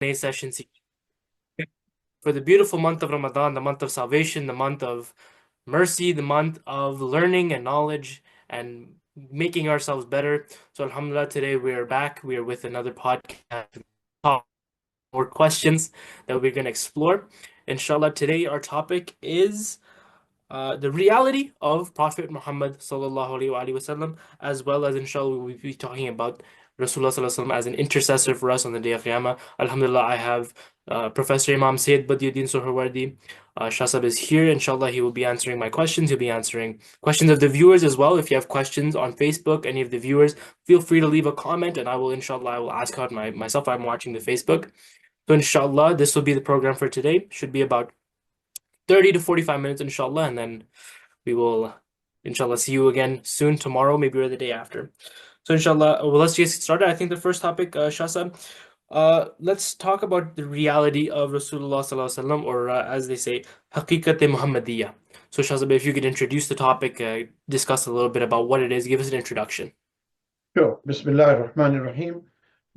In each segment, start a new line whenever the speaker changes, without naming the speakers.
Session for the beautiful month of Ramadan, the month of salvation, the month of mercy, the month of learning and knowledge and making ourselves better. So alhamdulillah, today we are back. We are with another podcast, more questions that we're going to explore. Inshallah, today our topic is the reality of Prophet Muhammad ﷺ, as well as inshallah we'll be talking about Rasulullah ﷺ as an intercessor for us on the day of Qiyamah. Alhamdulillah, I have Professor Imam Sayyid Badiuddin Suhrawardi. Shah is here. Inshallah, he will be answering my questions. He'll be answering questions of the viewers as well. If you have questions on Facebook, any of the viewers, feel free to leave a comment and I will ask out myself. I'm watching the Facebook. So inshallah, this will be the program for today. Should be about 30 to 45 minutes, inshallah, and then we will, inshallah, see you again soon, tomorrow, maybe or the day after. So, inshallah, well, let's just get started. I think the first topic, Shasa, let's talk about the reality of Rasulullah Sallallahu Alaihi Wasallam, or as they say, حقيقة محمدية. So, Shasa, if you could introduce the topic, discuss a little bit about what it is, give us an introduction.
Sure. Bismillah ar-Rahman ar-Rahim.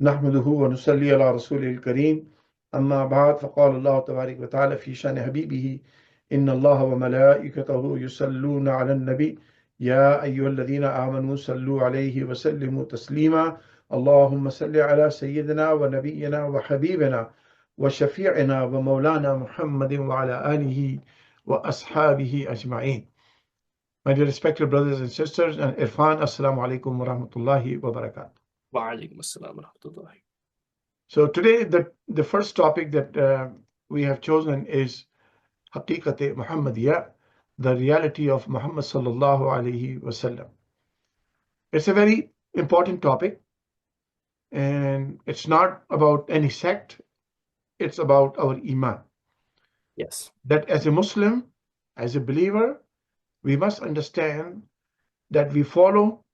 نحمده ونصلي على رسوله الكريم أما بعد فقال الله تبارك وتعالى في شأن حبيبه إن الله وملائكته يصلون على النبي يا أيها الذين آمنوا صلوا عليه وسلموا تسليما اللهم صل على سيدنا ونبينا وحبيبنا وشفيعنا ومولانا محمد وعلى آله وأصحابه أجمعين. My dear respected brothers and sisters, and Irfan, Assalamu alaikum wa rahmatullahi wa barakatuh.
Wa alaikum assalam wa rahmatullahi.
So today, the first topic that we have chosen is حقيقة محمدية, the reality of Muhammad sallallahu alaihi wasallam. It's a very important topic, and it's not about any sect. It's about our iman.
Yes.
That as a Muslim, as a believer, we must understand that we follow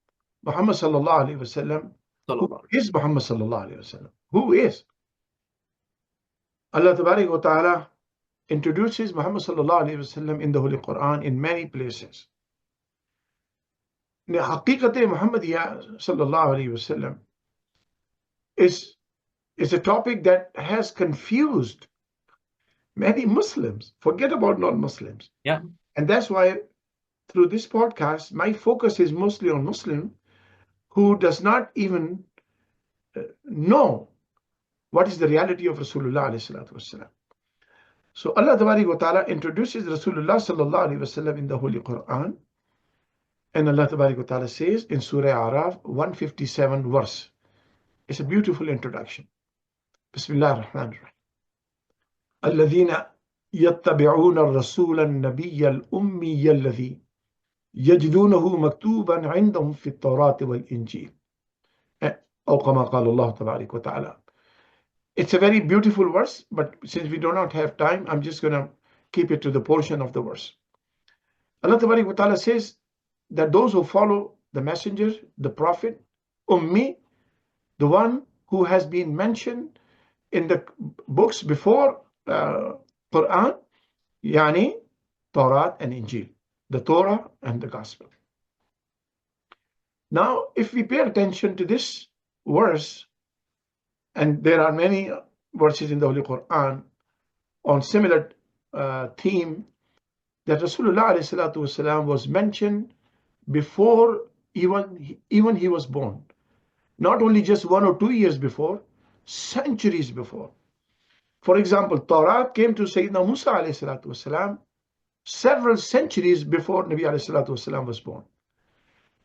Muhammad sallallahu alaihi wasallam. Who is Muhammad sallallahu alaihi wasallam? Who is? Allah Tabarak wa Ta'ala introduces Muhammad sallallahu alaihi wasallam in the Holy Quran in many places. The حقيقة محمدية sallallahu alaihi wasallam is a topic that has confused many Muslims. Forget about non-Muslims.
Yeah.
And that's why through this podcast, my focus is mostly on Muslim who does not even know what is the reality of Rasulullah alayhi salatu wasalam. So Allah Tabarak wa Ta'ala introduces Rasulullah sallallahu alayhi wasallam in the Holy Quran, and Allah Tabarak wa Ta'ala says in Surah Araf 157 verse. It's a beautiful introduction. Bismillah ar-Rahman ar-Rahim. الذين يتبعون الرسول النبي الأمي الذي يجدونه مكتوبا عندهم في التوراة والإنجيل أو كما قال الله تبارك وتعالى. It's a very beautiful verse, but since we do not have time, I'm just going to keep it to the portion of the verse. Allah Tabarak wa Ta'ala says that those who follow the messenger, the prophet, Ummi, the one who has been mentioned in the books before Quran, yani Torah and Injil, the Torah and the Gospel. Now, if we pay attention to this verse, and there are many verses in the Holy Quran on similar theme, that Rasulullah alayhi salatu wasalam was mentioned before even he was born. Not only just 1 or 2 years before, centuries before. For example, Torah came to Sayyidina Musa alayhi salatu wasalam several centuries before Nabi alayhi salatu wasalam was born.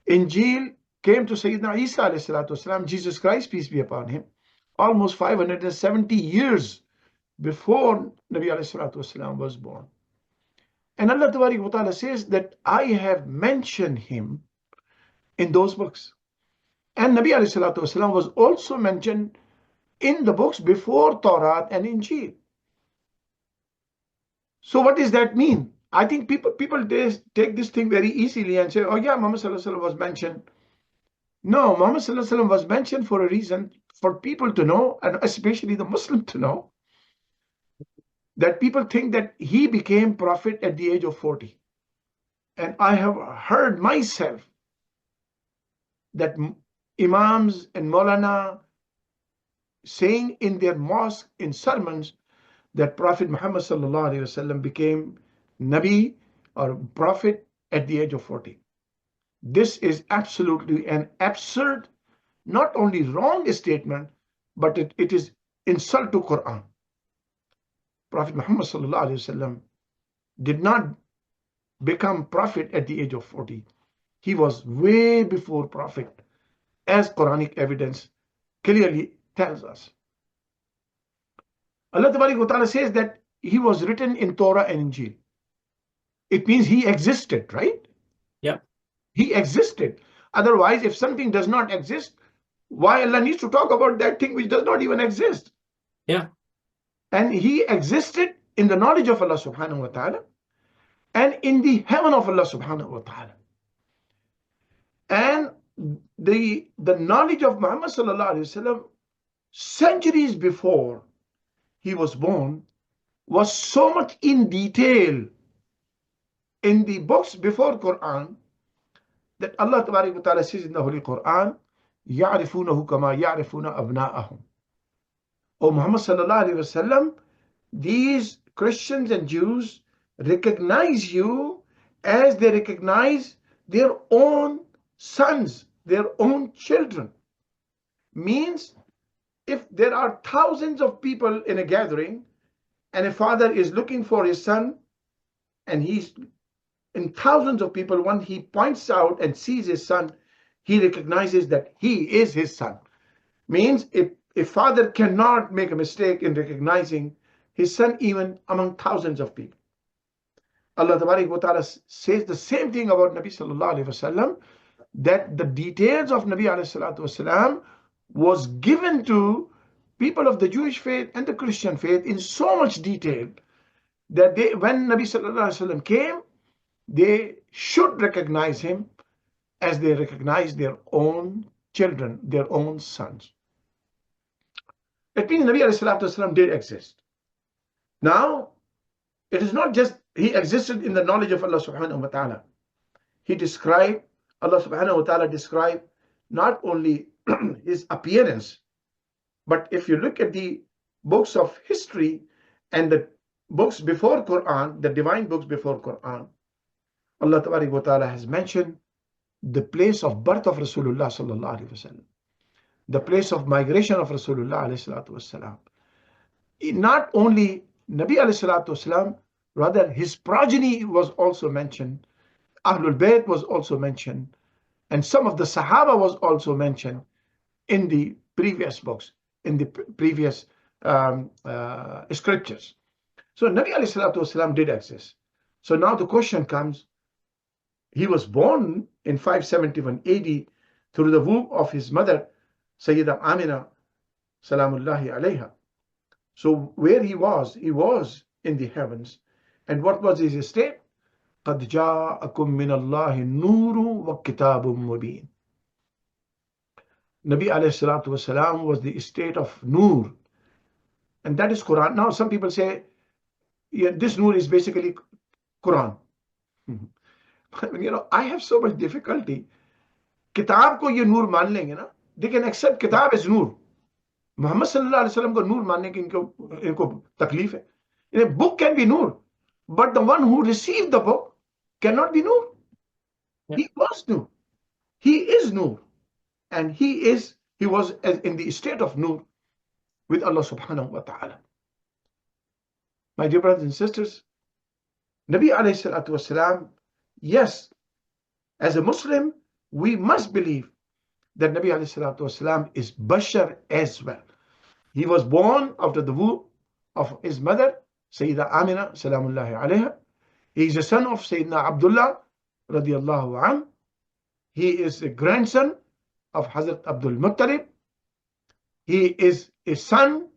Injil came to Sayyidina Isa alayhi salatu wasalam, Jesus Christ, peace be upon him, almost 570 years before Nabi alayhi salatu wasalam was born. And Allah Tabarak wa Ta'ala says that I have mentioned him in those books. And Nabi alayhi salatu wasalam was also mentioned in the books before Torah and Injil. So what does that mean? I think people take this thing very easily and say, oh yeah, Muhammad ﷺ was mentioned. No, Muhammad ﷺ was mentioned for a reason, for people to know, and especially the Muslim to know, that people think that he became prophet at the age of 40. And I have heard myself that Imams and Maulana saying in their mosque, in sermons, that Prophet Muhammad became Nabi or Prophet at the age of 40. This is absolutely an absurd, not only wrong statement, but it is insult to Quran. Prophet Muhammad did not become Prophet at the age of 40. He was way before Prophet, as Quranic evidence clearly tells us. Allah Ta'ala says that he was written in Torah and Injil. It means he existed, right?
Yeah.
He existed. Otherwise, if something does not exist, why Allah needs to talk about that thing which does not even exist?
Yeah.
And he existed in the knowledge of Allah subhanahu wa ta'ala and in the heaven of Allah subhanahu wa ta'ala. And the knowledge of Muhammad sallallahu alaihi wasallam centuries before he was born was so much in detail in the books before Quran that Allah Ta'ala says in the Holy Quran, يَعْرِفُونَهُ كَمَا يَعْرِفُونَ أَبْنَاءَهُم. O Muhammad sallallahu alaihi wasallam, these Christians and Jews recognize you as they recognize their own sons, their own children. Means if there are thousands of people in a gathering and a father is looking for his son and he's in thousands of people, when he points out and sees his son, he recognizes that he is his son. Means if a father cannot make a mistake in recognizing his son even among thousands of people. Allah Ta'ala says the same thing about Nabi Sallallahu Alaihi Wasallam, that the details of Nabi Alayhi Wasallam was given to people of the Jewish faith and the Christian faith in so much detail that they, when Nabi Sallallahu Alaihi Wasallam came, they should recognize him as they recognize their own children, their own sons. It means Nabi Wasallam did exist. Now, it is not just he existed in the knowledge of Allah subhanahu wa ta'ala. He described, Allah subhanahu wa ta'ala described not only his appearance, but if you look at the books of history and the books before Quran, the divine books before Quran, Allah Ta'ala has mentioned the place of birth of Rasulullah sallallahu alaihi wasallam, the place of migration of Rasulullah alayhi wasallam. Not only Nabi alayhi wasallam, rather his progeny was also mentioned, Ahlul Bayt was also mentioned, and some of the Sahaba was also mentioned in the previous books, in the previous scriptures. So Nabi alayhi wasallam did exist. So now the question comes, he was born in 571 AD through the womb of his mother, Sayyidah Amina, Salamullahi alayha. So where he was in the heavens. And what was his state? قَدْ جَاءَكُم مِّنَ اللَّهِ نُورٌ وَكِتَابٌ مُبِينٌ. Nabi alayhi salatu wasalam was the state of Nur. And that is Quran. Now some people say, yeah, this Nur is basically Quran. I have so much difficulty. Kitab ko ye Nur maan lenge na. They can accept Kitab as Nur. Muhammad sallallahu alaihi wasallam ko Nur maanne ki inko taklif hai. A book can be Nur, but the one who received the book cannot be Nur. Yeah. He was Nur. He is Nur. And he was in the state of Nur with Allah subhanahu wa ta'ala. My dear brothers and sisters, Nabi alayhi salatu wasalam, yes, as a Muslim, we must believe that Nabi alayhi salatu wasalam is Bashar as well. He was born after the womb of his mother, Sayyidah Amina, Salamullahi alayha. He is a son of Sayyidina Abdullah, radiyallahu anh. He is a grandson of Hazrat Abdul Muttalib. He is a son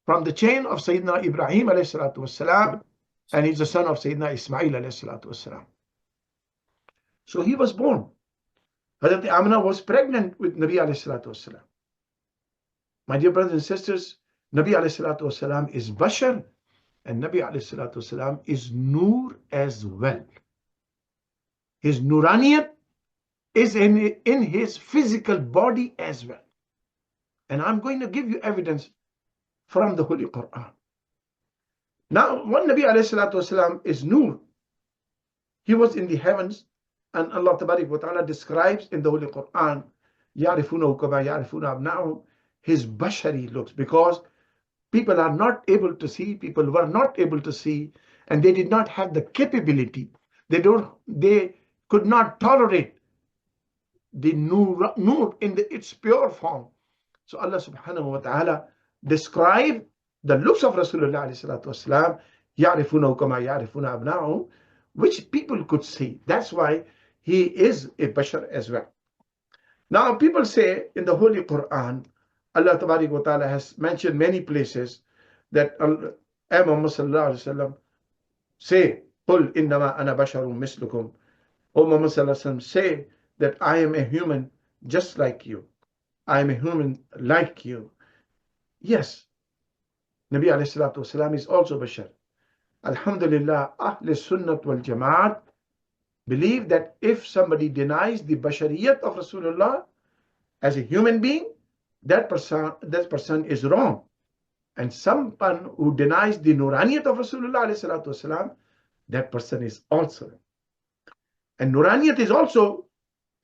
from the chain of Sayyidina Ibrahim alayhi salatu wasalam, and he's the son of Sayyidina Ismail alayhi salatu wasalam. So he was born. Hazrat Amina was pregnant with Nabi alayhi salatu wasalam. My dear brothers and sisters, Nabi alayhi salatu wasalam is Bashar, and Nabi alayhi salatu wasalam is Nur as well. His Nuraniyat is in his physical body as well. And I'm going to give you evidence from the Holy Quran. Now, one Nabi ﷺ is Nur. He was in the heavens, and Allah Tabarak wa Ta'ala describes in the Holy Quran, يَعْرِفُونَهُ كَمَا يَعْرِفُونَ أَبْنَاءَهُم, his bashari looks, because people are not able to see, people were not able to see, and they did not have the capability. They could not tolerate the nur in its pure form. So Allah subhanahu wa ta'ala described the looks of Rasulullah sallallahu alaihi wasallam, يَعْرِفُونَهُ كَمَا يَعْرِفُونَ أَبْنَاءَهُم, which people could see. That's why he is a bashar as well. Now people say in the Holy Quran, Allah Tabarak wa Ta'ala has mentioned many places that Muhammad ﷺ say, قُلْ إِنَّمَا أَنَا بَشَرٌ مِثْلُكُمْ. O Muhammad ﷺ, say that I am a human just like you. I am a human like you. Yes, Nabi alayhi salatu wasalam is also bashar. Alhamdulillah, Ahl Sunnat wal Jamaat believe that if somebody denies the bashariyat of Rasulullah as a human being, that person is wrong. And someone who denies the nuraniyat of Rasulullah alayhi salatu wasalam, that person is also. And nuraniyat is also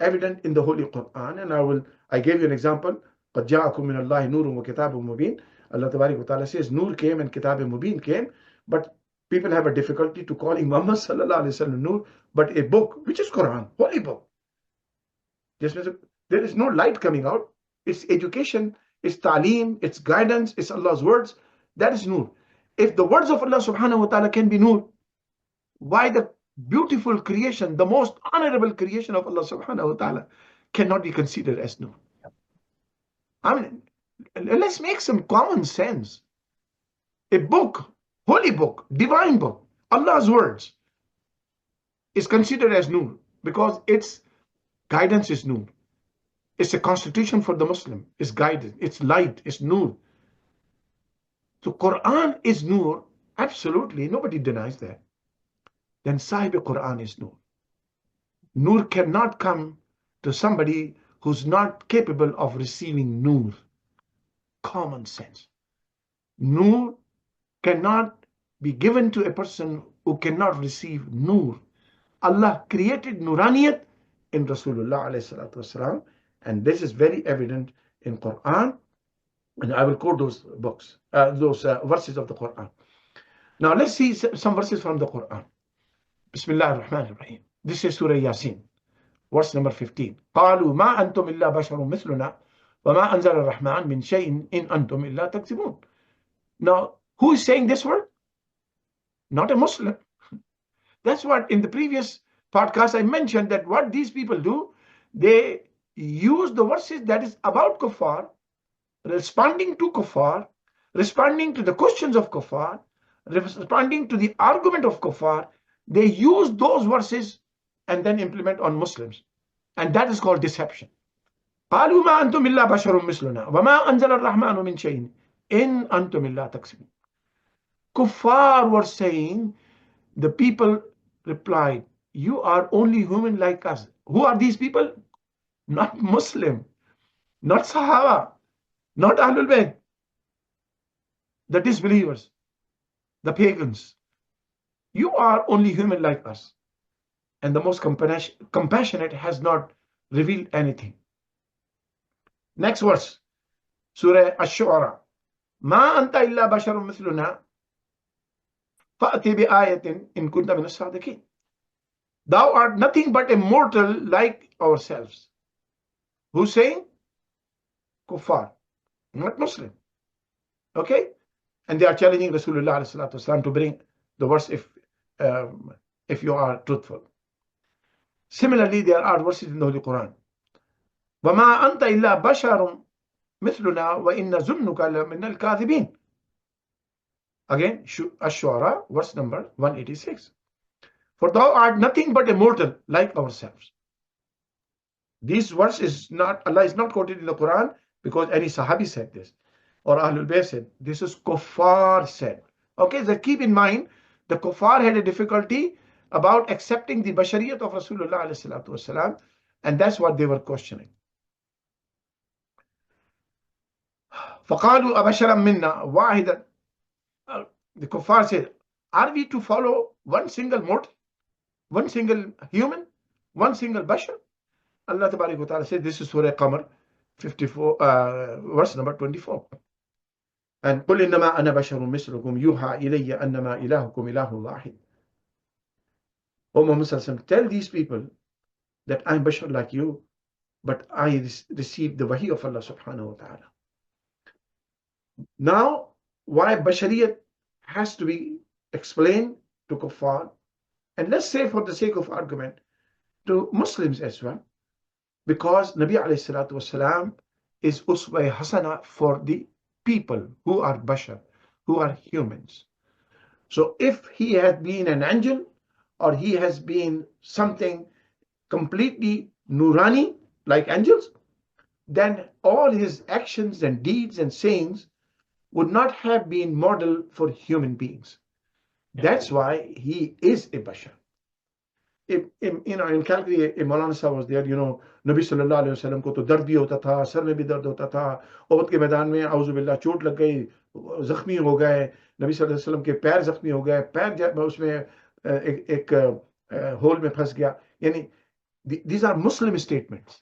evident in the Holy Quran, and I gave you an example. قَدْ جَاءَكُم مِّنَ اللَّهِ نُورٌ وَكِتَابٌ مُبِينٌ. Allah Tabarak wa Ta'ala says Nur came and Kitab Mubin came, but people have a difficulty to calling Muhammad sallallahu alaihi wasallam Nur, but a book, which is Quran, holy book. Just there is no light coming out. It's education, it's ta'aleem, it's guidance, it's Allah's words. That is Nur. If the words of Allah subhanahu wa ta'ala can be Nur, why the beautiful creation, the most honorable creation of Allah subhanahu wa ta'ala cannot be considered as Nur? I mean, let's make some common sense. A book, holy book, divine book, Allah's words is considered as Nur because its guidance is Nur. It's a constitution for the Muslim. It's guidance, it's light, it's Nur. So Quran is Nur, absolutely, nobody denies that. Then Sahib Quran is Nur. Nur cannot come to somebody who's not capable of receiving Nur. Common sense. Nur cannot be given to a person who cannot receive Nur. Allah created Nuraniyat in Rasulullah alayhi salatu wasalam, and this is very evident in Quran, and I will quote those verses of the Quran. Now let's see some verses from the Quran. Bismillah ar-Rahman ar-Rahim. This is Surah Yasin, verse number 15. قالوا ما أنتم إلا بشر مثلنا وما أنزل الرحمن من شيء إن أنتم إلا تكذبون. Now, who is saying this word? Not a Muslim. That's what in the previous podcast I mentioned, that what these people do, they use the verses that is about kuffar, responding to kuffar, responding to the questions of kuffar, responding to the argument of kuffar. They use those verses and then implement on Muslims. And that is called deception. قالوا ما أنتم إلا بشر مثلنا وما أنزل الرحمن من شيء إن أنتم إلا تكذبون. Kuffar were saying, the people replied, you are only human like us. Who are these people? Not Muslim, not Sahaba, not Ahlul Bayt, the disbelievers, the pagans. You are only human like us. And the most compassionate has not revealed anything. Next verse, Surah Ash-Shu'ara. ما أنت إلا بشر مثلنا فأتي بآية إن كنت من الصادقين. Thou art nothing but a mortal like ourselves. Who's saying? Kuffar, not Muslim. Okay? And they are challenging Rasulullah ﷺ to bring the verse if you are truthful. Similarly, there are verses in the Holy Quran. وَمَا أَنْتَ إِلَّا بَشَرٌ مِثْلُنَا وَإِنَّ ظُنُّكَ لَمِنَ الْكَاذِبِينَ. Again, Ash-Shu'ara, verse number 186. For thou art nothing but a mortal like ourselves. This verse is not, Allah is not quoted in the Quran because any Sahabi said this, or Ahlul Bayt said. This is Kuffar said. Okay, so keep in mind, the Kuffar had a difficulty about accepting the bashariyat of Rasulullah alayhi salatu wasalam, and that's what they were questioning. فَقَالُوا أَبَشَرًا مِنَّا وَاحِدًا. The kuffar said, are we to follow one single mortal, one single human, one single bashar? Allah Tabarak wa Ta'ala said, this is Surah Qamar 54, verse number 24. And قُلْ إِنَّمَا أَنَا بَشَرٌ مِثْلُكُمْ يُوحَى إِلَيَّ أَنَّمَا إِلَهُكُمْ إِلَهٌ وَاحِدٌ. O Muhammadﷺ, tell these people that I'm bashar like you, but I received the wahi of Allah subhanahu wa ta'ala. Now, why bashariyat has to be explained to kuffar, and let's say for the sake of argument, to Muslims as well, because Nabi alayhi salatu wasalam is uswa hasana for the people who are bashar, who are humans. So if he has been an angel, or he has been something completely nurani, like angels, then all his actions and deeds and sayings would not have been model for human beings. That's why he is a bashar. In Calgary, a Maulana Sahib was there, Nabi sallallahu alayhi wasallam ko to dard bhi hota tha, sar mein bhi dard hota tha, Uhud ke मैदान में आउज़ु बिल्लाह चोट लग गई, जख्मी हो गए, नबी सल्लल्लाहु अलैहि वसल्लम के पैर जख्मी हो गए, पैर उसमें एक होल में फंस गया. यानी these are Muslim statements.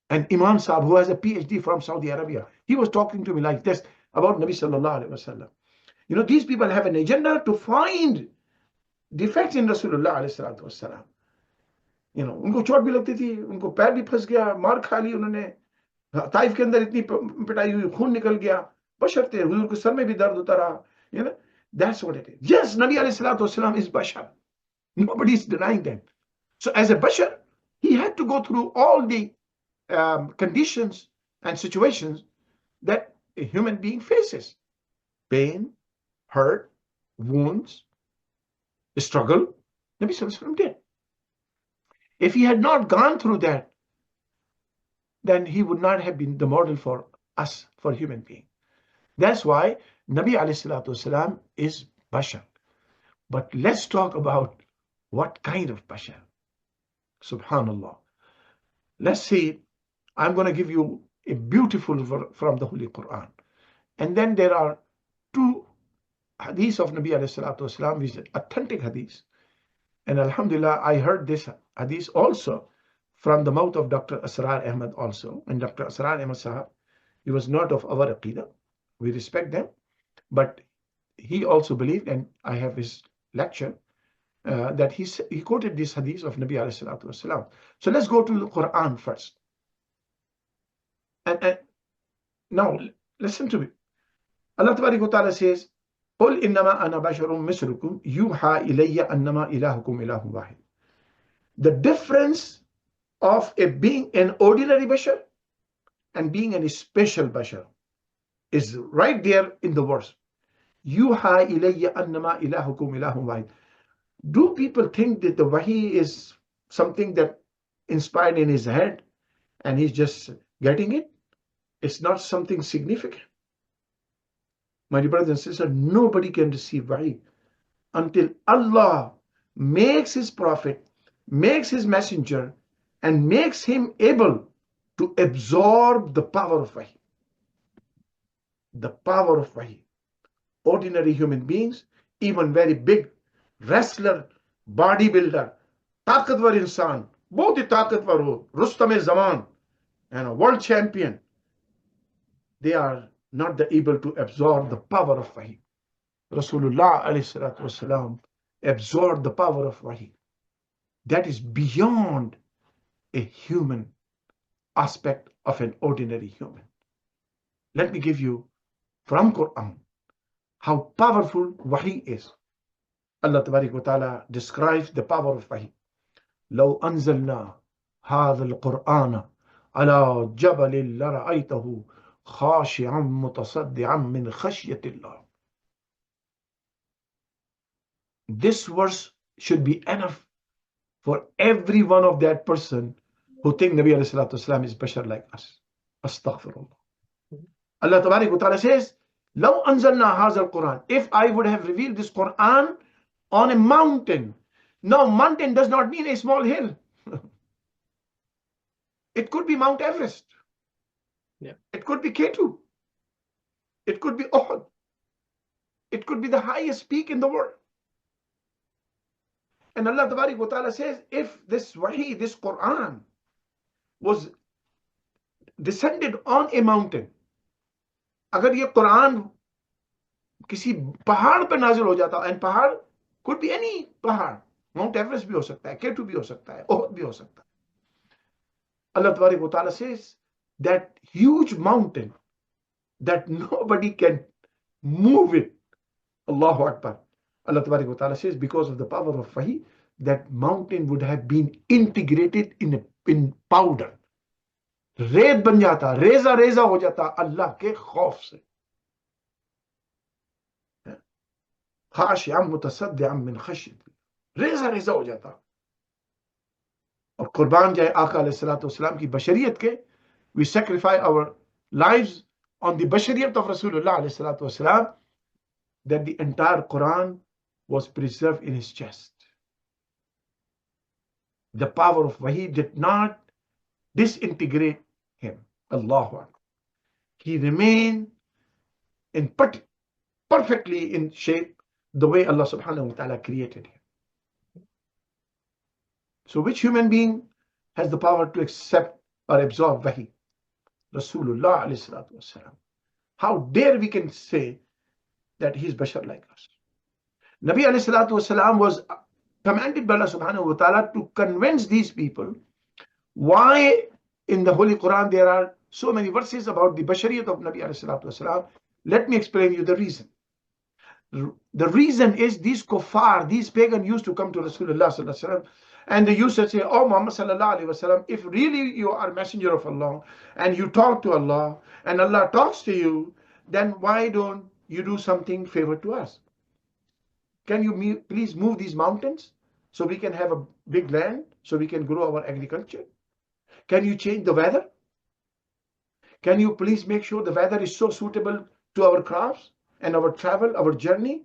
And Imam Sahib, who has a PhD from Saudi Arabia, he was talking to me like this about Nabi sallallahu alaihi wasallam. These people have an agenda to find defects in Rasulullah alaihi salatu wassalam. उनको चोट भी लगती थी, उनको पैर भी फंस गया, मार खा ली उन्होंने, ताइफ के अंदर इतनी पिटाई हुई, खून निकल गया, बशर थे, हुजूर के सर में भी दर्द होता रहा. That's what it is. Yes, Nabi alayhi salatu wassalam is bashar. Nobody is denying that. So as a bashar, he had to go through all the conditions and situations that a human being faces: pain, hurt, wounds, struggle. Nabi sallallahu alaihi wasallam did. If he had not gone through that, then he would not have been the model for us, for human being. That's why Nabi alayhi salatu wasalam is bashar. But let's talk about what kind of bashar. Subhanallah. Let's see. I'm going to give you a beautiful from the Holy Quran. And then there are two hadiths of Nabi alayhi salatu wasalam, which is authentic hadiths. And alhamdulillah, I heard this hadith also from the mouth of Dr. Asrar Ahmad also. And Dr. Asrar Ahmad Sahab, he was not of our aqidah. We respect them. But he also believed, and I have his lecture, that he quoted this hadith of Nabi alayhi salatu wasalam. So let's go to the Quran first. And now listen to me. Allah Tabarak wa Ta'ala says, قُلْ إِنَّمَا أَنَا بَشَرٌ مِثْلُكُمْ يُوحَى إِلَيَّ أَنَّمَا إِلَهُكُمْ إِلَهٌ وَاحِدٌ. The difference of being an ordinary bashar and being a special bashar is right there in the verse. يُوحَى إِلَيَّ أَنَّمَا إِلَهُكُمْ إِلَهٌ وَاحِدٌ. Do people think that the wahi is something that inspired in his head and he's just getting it? It's not something significant. My dear brothers and sisters, nobody can receive wahi until Allah makes his prophet, makes his messenger, and makes him able to absorb the power of wahi. The power of wahi. Ordinary human beings, even very big wrestler, bodybuilder, ताकतवर इंसान, बहुत ही ताकतवर हो, रुस्तम-ए-ज़मान, and a world champion, they are not able to absorb the power of wahi. Rasulullah alayhi salatu wasalam absorbed the power of wahi. That is beyond a human aspect of an ordinary human. Let me give you from Quran how powerful wahi is. Allah Tabarak wa Ta'ala describes the power of wahi. لو أنزلنا هذا القرآن على جبل لرأيته خاشعا متصدعا من خشية الله. This verse should be enough for every one of that person who think Nabi alayhi salatu wasalam is bashar like us. Astaghfirullah. Allah Tabarak wa Ta'ala says, لو أنزلنا هذا القرآن. If I would have revealed this Quran on a mountain. Now, mountain does not mean a small hill. It could be Mount Everest.
Yeah.
It could be K2. It could be Uhud. It could be the highest peak in the world. And Allah Ta'ala says, if this wahi, this Quran was descended on a mountain, अगर ये कुरान किसी पहाड़ पर नाजिल हो जाता, and पहाड़ could be any पहाड़, माउंट एवरेस्ट भी हो सकता है, K2 भी हो सकता है, ओहद भी हो सकता है. Allah Ta'ala says that huge mountain that nobody can move it. Allahu Akbar. Allah Ta'ala says because of the power of wahi, that mountain would have been integrated in powder. रेत बन जाता, रेजा रेजा हो जाता अल्लाह के खौफ से. खाशिअम मुतसद्दिअम मिन खश्यत, रेजा रेजा हो जाता. और कुर्बान जाए आका अलैहिस्सलाम की बशरियत के. We sacrifice our lives on the bashariyat of Rasulullah अलैहिस्सलाम, that the entire Quran was preserved in his chest. The power of wahi did not disintegrate him. Allahu Akbar. He remained in perfectly in shape the way Allah subhanahu wa ta'ala created him. So which human being has the power to accept or absorb wahi? Rasulullah alayhi salatu wasalam. How dare we can say that he is bashar like us? Nabi alayhi salatu wasalam was commanded by Allah subhanahu wa ta'ala to convince these people why in the Holy Quran there are so many verses about the bashariyat of Nabi alayhi salatu wasalam. Let me explain you the reason. The reason is these kuffar, these pagans used to come to Rasulullah sallallahu alaihi wasallam, and they used to say, "Oh Muhammad sallallahu alaihi wasallam, if really you are messenger of Allah and you talk to Allah and Allah talks to you, then why don't you do something favor to us? Can you please move these mountains so we can have a big land, so we can grow our agriculture? Can you change the weather? Can you please make sure the weather is so suitable to our crops and our travel, our journey?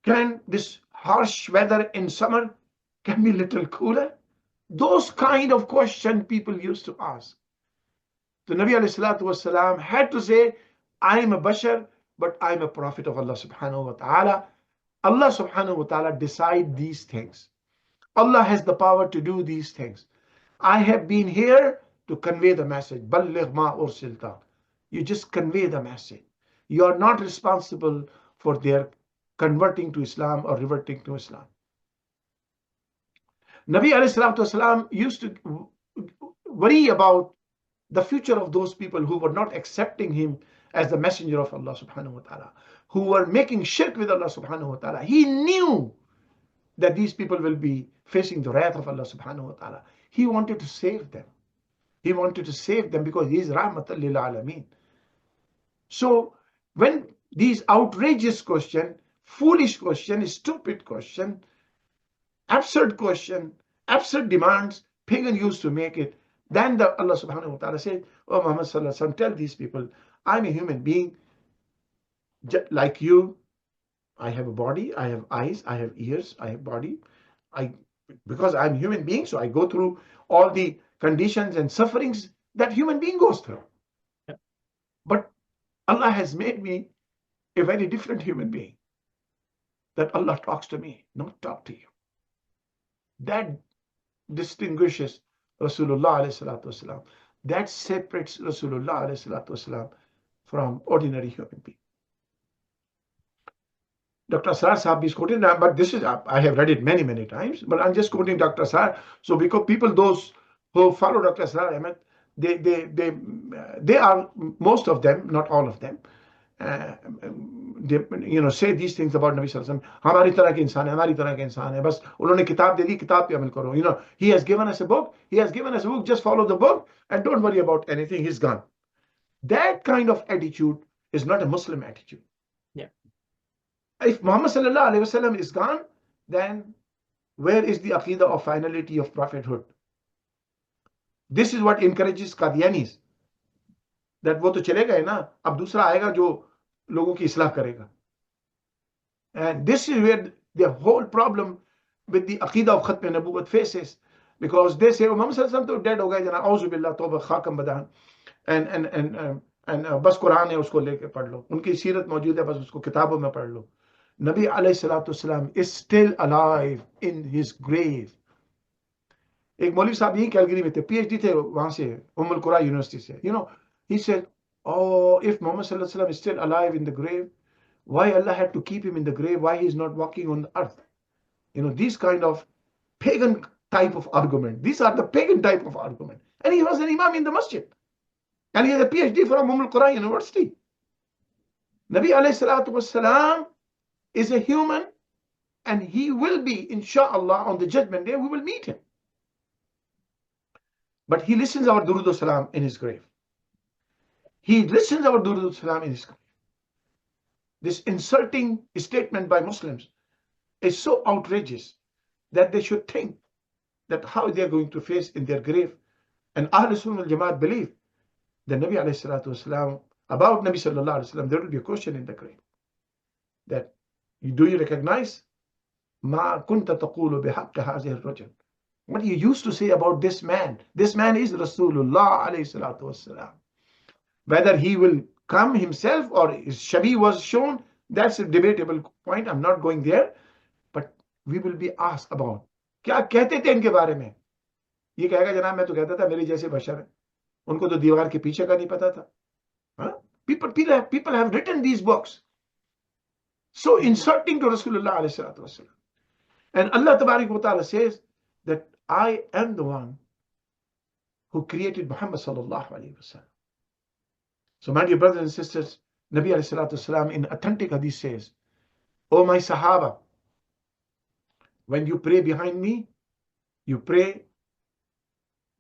Can this harsh weather in summer can be a little cooler?" Those kind of questions people used to ask. The Nabi alayhi salatu wasalam had to say, "I am a bashar, but I am a prophet of Allah subhanahu wa ta'ala. Allah subhanahu wa ta'ala decide these things. Allah has the power to do these things. I have been here to convey the message. Balligh ma ursilta. You just convey the message. You are not responsible for their converting to Islam or reverting to Islam." Nabi alayhi salatu wasalam used to worry about the future of those people who were not accepting him as the messenger of Allah subhanahu wa ta'ala, who were making shirk with Allah subhanahu wa ta'ala. He knew that these people will be facing the wrath of Allah subhanahu wa ta'ala. He wanted to save them. He wanted to save them because he is rahmatan lil alameen. So when these outrageous question, foolish question, stupid question, absurd question, absurd demands, pagan used to make it, then Allah subhanahu wa ta'ala said, "Oh Muhammad sallallahu alaihi wasallam, tell these people, I'm a human being like you. I have a body, I have eyes, I have ears, I have body. Because I'm a human being, so I go through all the conditions and sufferings that human being goes through.
Yeah.
But Allah has made me a very different human being. That Allah talks to me, not talk to you." That distinguishes Rasulullah alayhi salatu wasalam. That separates Rasulullah alayhi salatu wasalam from ordinary human being. Dr. Asrar Sahab is quoting, but this is, I have read it many times, but I'm just quoting Dr. Asrar. So because people, those who follow Dr. Asrar Ahmed, they are, most of them, not all of them, they, say these things about Nabi Sallallahu Alaihi Wasallam. हमारी तरह के इंसान है, हमारी तरह के इंसान है, बस उन्होंने किताब दे दी, किताब पे अमल करो. He has given us a book, just follow the book and don't worry about anything, he's gone. That kind of attitude is not a Muslim attitude.
Yeah.
If Muhammad Sallallahu Alaihi Wasallam is gone, then where is the aqidah of finality of prophethood? This is what encourages Qadianis. That वो तो चले गए ना, अब दूसरा आएगा जो लोगों की इस्लाह करेगा. And this is where the whole problem with the aqidah of Khatm Nabuwwat faces, because they say, "Oh, Muhammad Sallallahu Alaihi Wasallam to dead हो गए जना, औज़ु बिल्लाह तौबा खाकम बदान." And एंड बस कुरान है उसको लेके पढ़ लो, उनकी सीरत मौजूद है बस उसको किताबों में पढ़ लो. Nabi ﷺ is still alive in his grave. एक मौलवी साहब यही कैलगरी में थे, पीएचडी थे वहां से, उम्मुल कुरा यूनिवर्सिटी से. He said, oh, if Muhammad ﷺ is still alive in the grave, why Allah had to keep him in the grave? Why he is not walking on the earth? These kind of pagan type of argument. These are the pagan type of argument. And he was an imam in the masjid. And he has a PhD from Ummul Qura University. Nabi alayhi salatu wasalam is a human, and he will be, inshallah, on the judgment day, we will meet him. But he listens our Durood Salam in his grave. He listens our Durood Salam in his grave. This insulting statement by Muslims is so outrageous that they should think that how they are going to face in their grave. And Ahl Sunnah wal Jamaat believe that Nabi alayhi salatu wasalam, about Nabi sallallahu alayhi wasallam, there will be a question in the grave. That, do you recognize ma kunta taqulu bihaqq hadhihi ar-rajul? What you used to say about this man? This man is Rasulullah alayhi salatu wasalam. Whether he will come himself or his shabi was shown, that's a debatable point. I'm not going there. But we will be asked about, क्या कहते थे इनके बारे में? ये कहेगा जनाब मैं तो कहता था मेरी जैसे बशर है, उनको तो दीवार के पीछे का नहीं पता था. People have written these books so insulting to Rasulullah alayhi salatu wasalam. And Allah tabarak wa ta'ala says that I am the one who created Muhammad sallallahu alayhi wasallam. So my dear brothers and sisters, Nabi alayhi salatu wasalam in authentic hadith says, oh my Sahaba, when you pray behind me, you pray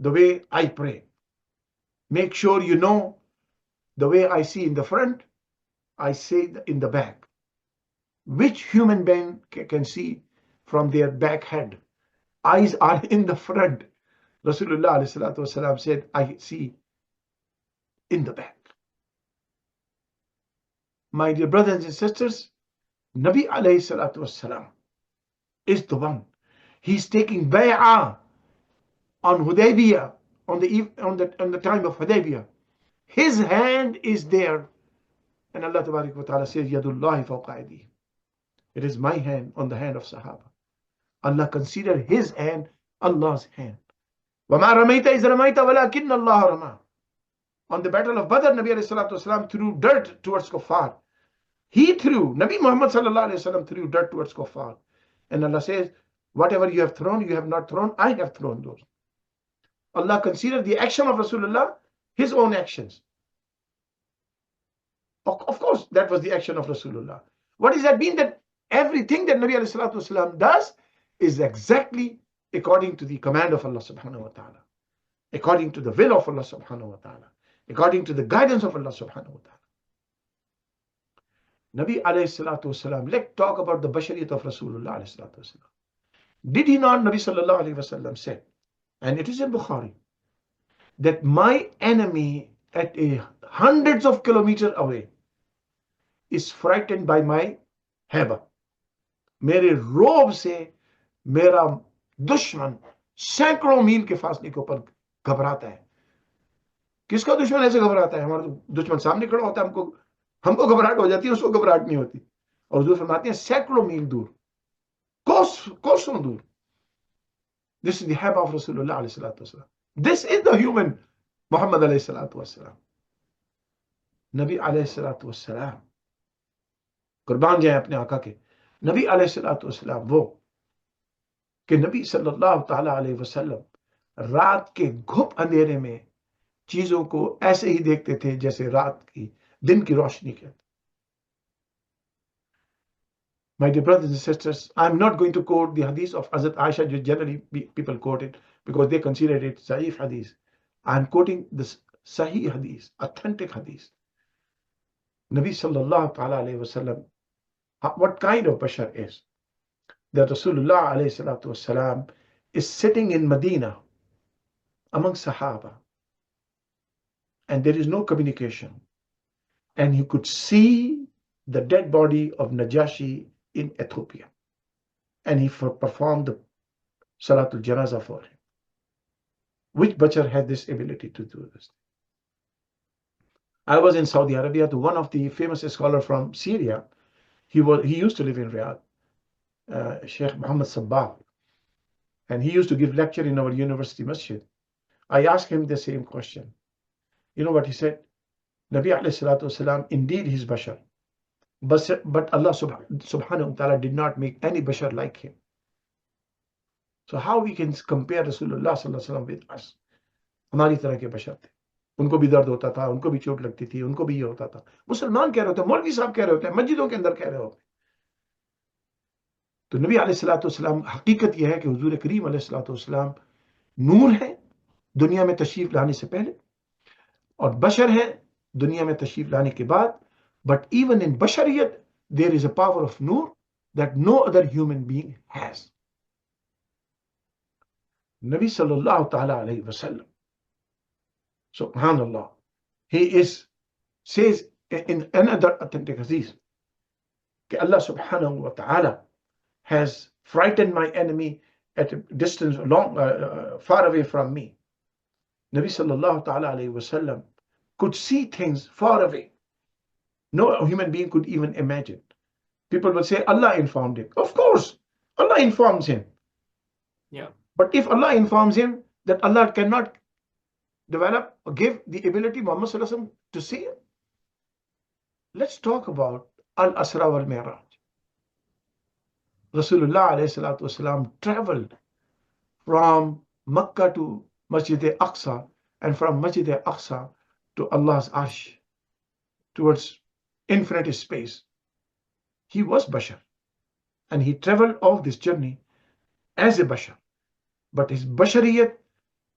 the way I pray. Make sure you know the way I see in the front, I say in the back. Which human being can see from their back head? Eyes are in the front. Rasulullah alayhi salatu wasalam said, I see in the back. My dear brothers and sisters, Nabi alayhi salatu wasalam is the one. He's taking bay'ah on Hudaybiyah, on the time of Hudaybiyah. His hand is there. And Allah tabarak wa ta'ala says, Yadullahi fawqa aydihim. It is my hand on the hand of Sahaba. Allah considered his hand Allah's hand. وَمَا رَمَيْتَ إِذْ رَمَيْتَ وَلَكِنَّ اللَّهَ رَمَى. On the battle of Badr, Nabi alayhi salatu wasalam threw dirt towards kuffar. Nabi Muhammad sallallahu alayhi wasallam threw dirt towards kuffar. And Allah says, whatever you have thrown, you have not thrown, I have thrown those. Allah considered the action of Rasulullah his own actions. Of course, that was the action of Rasulullah. What does that mean? That everything that Nabi alayhi salatu wasalam does is exactly according to the command of Allah subhanahu wa ta'ala, according to the will of Allah subhanahu wa ta'ala, according to the guidance of Allah subhanahu wa ta'ala. Nabi alayhi salatu wasalam, let's talk about the bashariyat of Rasulullah alayhi salatu wasalam. Did he not, Nabi sallallahu alayhi wasallam said, and it is in Bukhari, that my enemy at hundreds of kilometers away is frightened by my haiba. मेरे रोब से मेरा दुश्मन सैकड़ों मील के फासले के ऊपर घबराता है. किसका दुश्मन ऐसे घबराता है? हमारा दुश्मन सामने खड़ा होता है, हमको घबराहट हो जाती है, उसको घबराहट नहीं होती. और हुजूर फरमाते हैं सैकड़ों मील दूर, कोसों दूर. This is the haiba of Rasulullah alayhi salatu wasalam. This is the human Muhammad alayhi salatu wasalam. Nabi alayhi salatu wasalam, कुर्बान जाए अपने आका के. नबी अलैहिस्सलातु वस्सलाम वो कि नबी सल्लल्लाहु ताला अलैहि वसल्लम रात के घुप अंधेरे में चीजों को ऐसे ही देखते थे जैसे रात की दिन की रोशनी के. My dear brothers and sisters, I'm not going to quote the hadith of Hazrat Aisha. Generally people quote it because they consider it sahih hadith. I'm quoting this sahih hadith, authentic hadith. Nabi sallallahu ta'ala alayhi wasallam, what kind of bashar is? That Rasulullah alayhi salatu wasalam is sitting in Medina among Sahaba, and there is no communication, and you could see the dead body of Najashi in Ethiopia, and he performed the Salatul Janazah for him. Which bashar had this ability to do this? I was in Saudi Arabia to one of the famous scholars from Syria. He used to live in Riyadh, Sheikh Muhammadﷺ, and he used to give lecture in our university masjid. I asked him the same question. You know what he said? Nabi ﷺ, indeed he's bashar, but Allah subhanahu wa ta'ala did not make any bashar like him. So how we can compare Rasulullah sallallahu alaihi wasallam with us? हमारी तरह के बशर थे, उनको भी दर्द होता था, उनको भी चोट लगती थी, उनको भी ये होता था. मुसलमान कह रहे होते, मौलवी साहब कह रहे होते, मस्जिदों के अंदर कह रहे होते. तो नबी अलैहिस्सलाम, हकीकत यह है कि हुजूर करीम अलैहिस्सलाम नूर है दुनिया में तशरीफ लाने से पहले, और बशर है दुनिया में तशरीफ लाने के बाद. But even in bashariyat, there is a power of nur that no other human being has. Nabi sallallahu ta'ala alayhi wa sallam, subhanallah, he says in another authentic hadith that Allah subhanahu wa ta'ala has frightened my enemy at a distance far away from me. Nabi sallallahu ta'ala alayhi wa sallam could see things far away. No human being could even imagine. People will say Allah informed him. Of course, Allah informs him.
Yeah.
But if Allah informs him that Allah cannot develop or give the ability Muhammadﷺ to see him, let's talk about Al-Asra wal-Mi'raj. Rasulullah alayhi salatu wasalam traveled from Makkah to Masjid al-Aqsa, and from Masjid al-Aqsa to Allah's Arsh, towards infinite space. He was Bashar, and he traveled off this journey as a Bashar. But his Bashariyat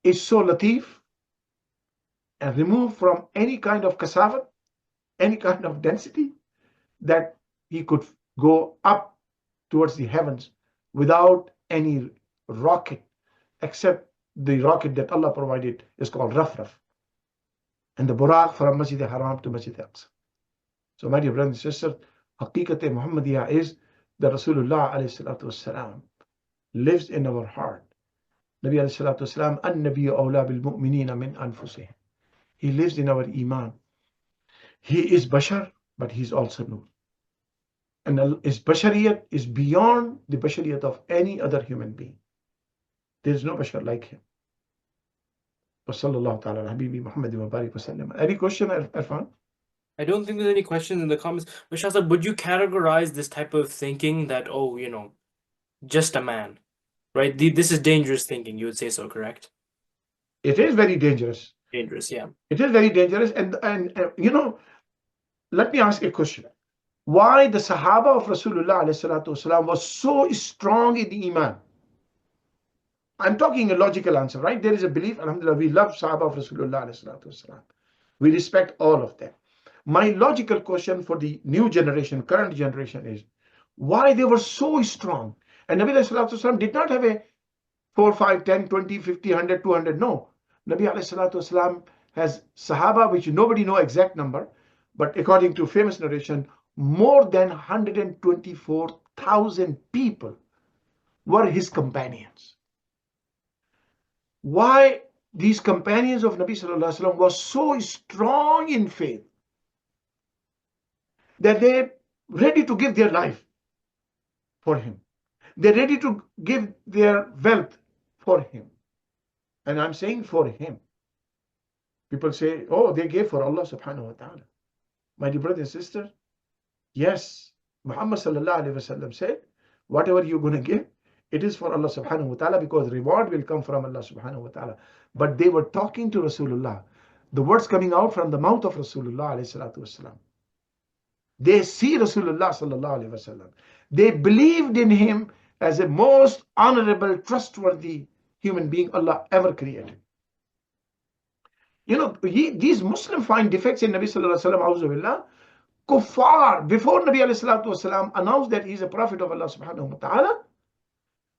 is so latif and removed from any kind of kasafat, any kind of density, that he could go up towards the heavens without any rocket, except the rocket that Allah provided is called Rafraf, and the Buraq from Masjid al-Haram to Masjid al-Aqsa. So my dear brothers and sisters, Haqiqat Muhammadiyah is that Rasulullah alayhi salatu wasalam lives in our heart. Nabi alayhi salatu wasalam, an-nabiyyu awla bil mu'minina min anfusihim. He lives in our iman. He is Bashar, but he is also Nur. And his Bashariyat is beyond the Bashariyat of any other human being. There is no Bashar like him. Sallallahu ta'ala ala habibi Muhammad wa barik wa sallam. Any question, Irfan?
I don't think there's any questions in the comments. But Shahzad, would you categorize this type of thinking that, oh, you know, just a man, right? This is dangerous thinking. You would say so, correct?
It is very dangerous.
Dangerous, yeah.
It is very dangerous. And you know, let me ask a question. Why the Sahaba of Rasulullah alayhi salatu wasalam was so strong in the Iman? I'm talking a logical answer, right? There is a belief, alhamdulillah, we love Sahaba of Rasulullah alayhi salatu wasalam. We respect all of them. My logical question for the new generation, current generation, is why they were so strong. And Nabi alayhi salatu wasalam did not have a 4, 5, 10, 20, 50, 100, 200. No. Nabi alayhi salatu wasalam has Sahaba, which nobody know exact number, but according to famous narration, more than 124,000 people were his companions. Why these companions of Nabi sallallahu alaihi wasallam were so strong in faith that they're ready to give their life for him. They're ready to give their wealth for him. And I'm saying for him. People say, oh, they gave for Allah subhanahu wa ta'ala. My dear brothers and sisters, yes, Muhammad sallallahu alaihi wasallam said, whatever you're going to give, it is for Allah subhanahu wa ta'ala, because reward will come from Allah subhanahu wa ta'ala. But they were talking to Rasulullah. The words coming out from the mouth of Rasulullah alayhi salatu wasalam. They see Rasulullah sallallahu alaihi wasallam. They believed in him as a most honorable, trustworthy human being Allah ever created. You know, these Muslims find defects in Nabi sallallahu alaihi wasallam. Kuffar, before Nabi alayhi salatu wasalam announced that he is a prophet of Allah subhanahu wa ta'ala,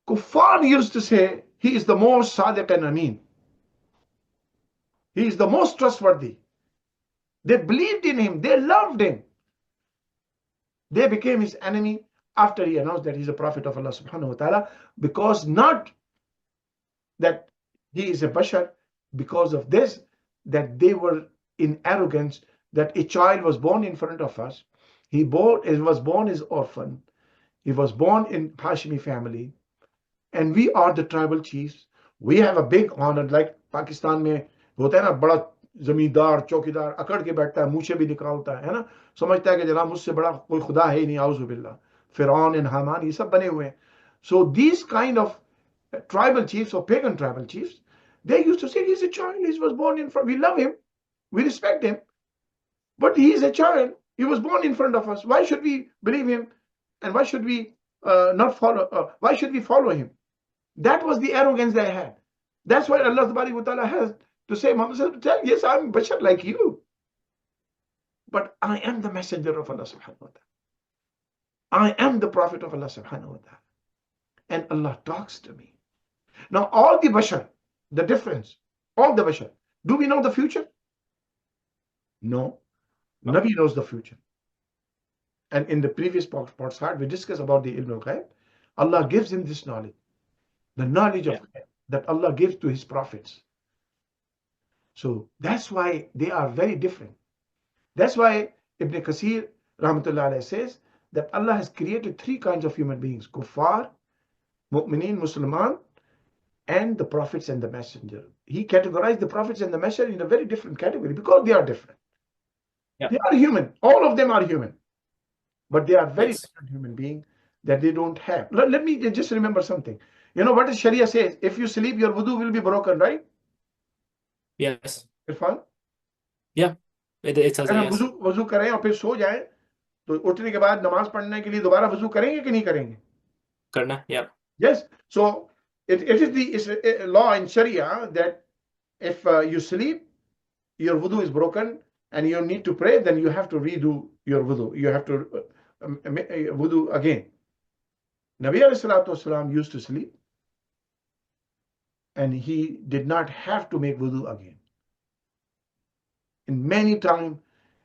Kuffar used to say he is the most sadiq and ameen. He is the most trustworthy. They believed in him. They loved him. They became his enemy after he announced that he is a prophet of Allah subhanahu wa ta'ala, because not that he is a bashar, because of this, that they were in arrogance that a child was born in front of us. He was born as orphan. He was born in Hashimi family. And we are the tribal chiefs. We have a big honor, like Pakistan में होता है ना, बड़ा जमींदार चौकीदार अकड़ के बैठता है, मुंह से भी निकालता है ना, समझता है कि जनाब मुझसे बड़ा कोई खुदा है ही नहीं, आउज़ु बिल्लाह, फिरौन एंड हामान, ये सब बने हुए हैं. So these kind of tribal chiefs or pagan tribal chiefs, they used to say, he's a child, he was born in front, we love him, we respect him, but he is a child, he was born in front of us, why should we believe him, and why should we not follow, why should we follow him? That was the arrogance they had. That's why Allah subhanahu wa ta'ala has to say, Muhammad, yes, I'm bashar like you, but I am the messenger of Allah subhanahu wa ta'ala. I am the prophet of Allah subhanahu wa ta'ala. And Allah talks to me. Now, all the bashar, the difference, all the bashar, do we know the future? No. Nabi knows the future. And in the previous podcast, we discussed about the ilm al-ghaib. Allah gives him this knowledge. The knowledge of that Allah gives to his prophets. So that's why they are very different. That's why Ibn Kathir rahmatullah alayhi says that Allah has created three kinds of human beings: kuffar, mu'mineen, Musliman, and the prophets and the messenger. He categorized the prophets and the messenger in a very different category because they are different. They are human. All of them are human. But they are very different human beings that they don't have. Let me just remember something. You know what the Sharia says? If you sleep, your wudu will be broken, right?
Yes.
Irfan?
Yeah. It says
अगर हम
yes.
वजू करें और फिर सो जाएं, तो उठने के बाद नमाज पढ़ने के लिए दोबारा वजू करेंगे कि नहीं करेंगे?
करना, yeah.
Yes. So it is a law in Sharia that if you sleep, your wudu is broken and you need to pray, then you have to redo your wudu. You have to wudu again. Nabi ﷺ used to sleep and he did not have to make wudu again. In many times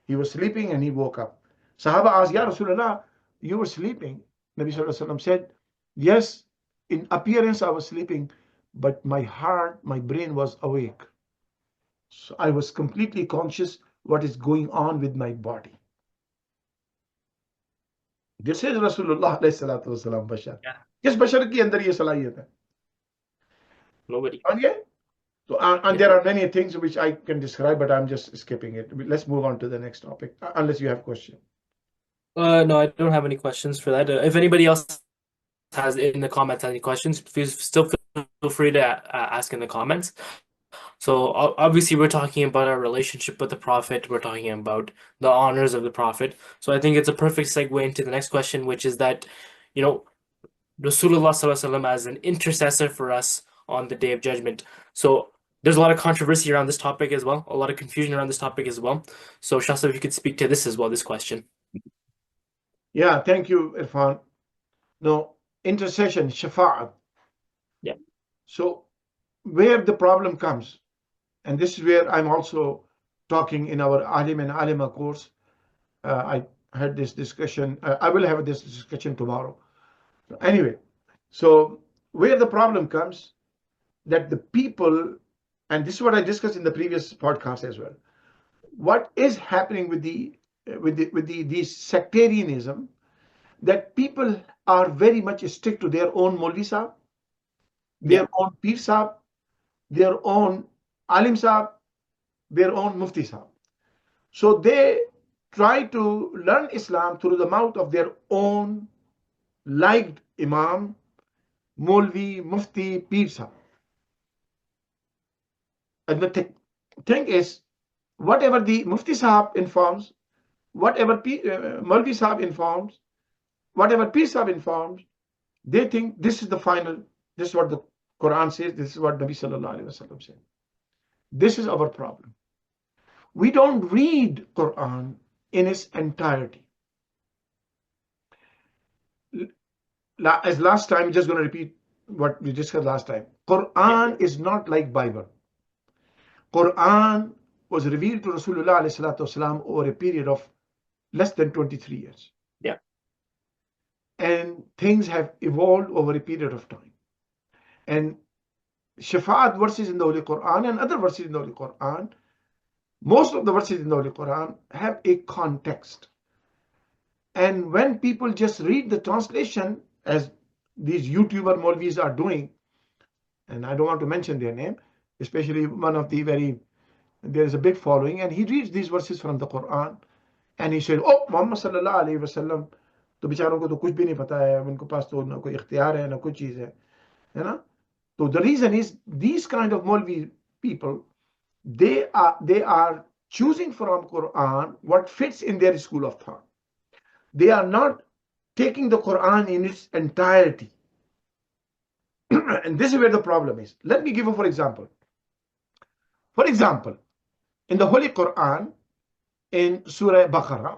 he was sleeping and he woke up. Sahaba asked, Ya Rasulullah, you were sleeping. Nabi ﷺ said, yes, in appearance I was sleeping, but my heart, my brain was awake. So I was completely conscious what is going on with my body. This is Rasulullah ﷺ bashar. Yes, bashar ki andar ye salahiyat hai.
Nobody.
Okay? So, and there are many things which I can describe, but I'm just skipping it. Let's move on to the next topic, unless you have questions.
No, I don't have any questions for that. If anybody else has in the comments any questions, please still feel free to ask in the comments. So obviously we're talking about our relationship with the Prophet. We're talking about the honors of the Prophet. So I think it's a perfect segue into the next question, which is that, Rasulullah ﷺ as an intercessor for us on the Day of Judgment. So there's a lot of controversy around this topic as well, a lot of confusion around this topic as well. So Shasta, if you could speak to this as well, this question.
Yeah, thank you, Irfan. No, intercession, shafa'at.
Yeah.
So where the problem comes, and this is where I'm also talking in our Alim and Alima course. I had this discussion. I will have this discussion tomorrow. Anyway, so where the problem comes, that the people, and this is what I discussed in the previous podcast as well. What is happening with this sectarianism, that people are very much strict to their own Maulvi Sahib, their own Pir Sahib, their own Alim Sahib, their own Mufti Sahib. So they try to learn Islam through the mouth of their own liked Imam, Maulvi, Mufti, Pir Sahib. And the thing is, whatever the Mufti Sahib informs, whatever Maulvi Sahib informs, whatever Pir Sahib informs, they think this is the final, this is what the Quran says, this is what Nabi Sallallahu Alaihi Wasallam said. This is our problem. We don't read Quran in its entirety. As last time, I'm just going to repeat what we discussed last time. Quran is not like Bible. Quran was revealed to Rasulullah ﷺ over a period of less than 23 years.
Yeah.
And things have evolved over a period of time. And Shafa'at verses in the Holy Quran and other verses in the Holy Quran, Most of the verses in the Holy Quran have a context. And when people just read the translation, as these YouTuber Molvis are doing, and I don't want to mention their name, especially one of the there is a big following, and he reads these verses from the Quran, and he said, oh, Muhammad SAW, तो बेचारों को तो कुछ भी नहीं पता है, उनको पास तो ना कोई इख्तियार है, ना कोई चीज़ है ना? So the reason is these kind of Molvi people, they are choosing from Quran what fits in their school of thought. They are not taking the Quran in its entirety. And this is where the problem is. Let me give you for example. For example, in the Holy Quran, in Surah Baqarah,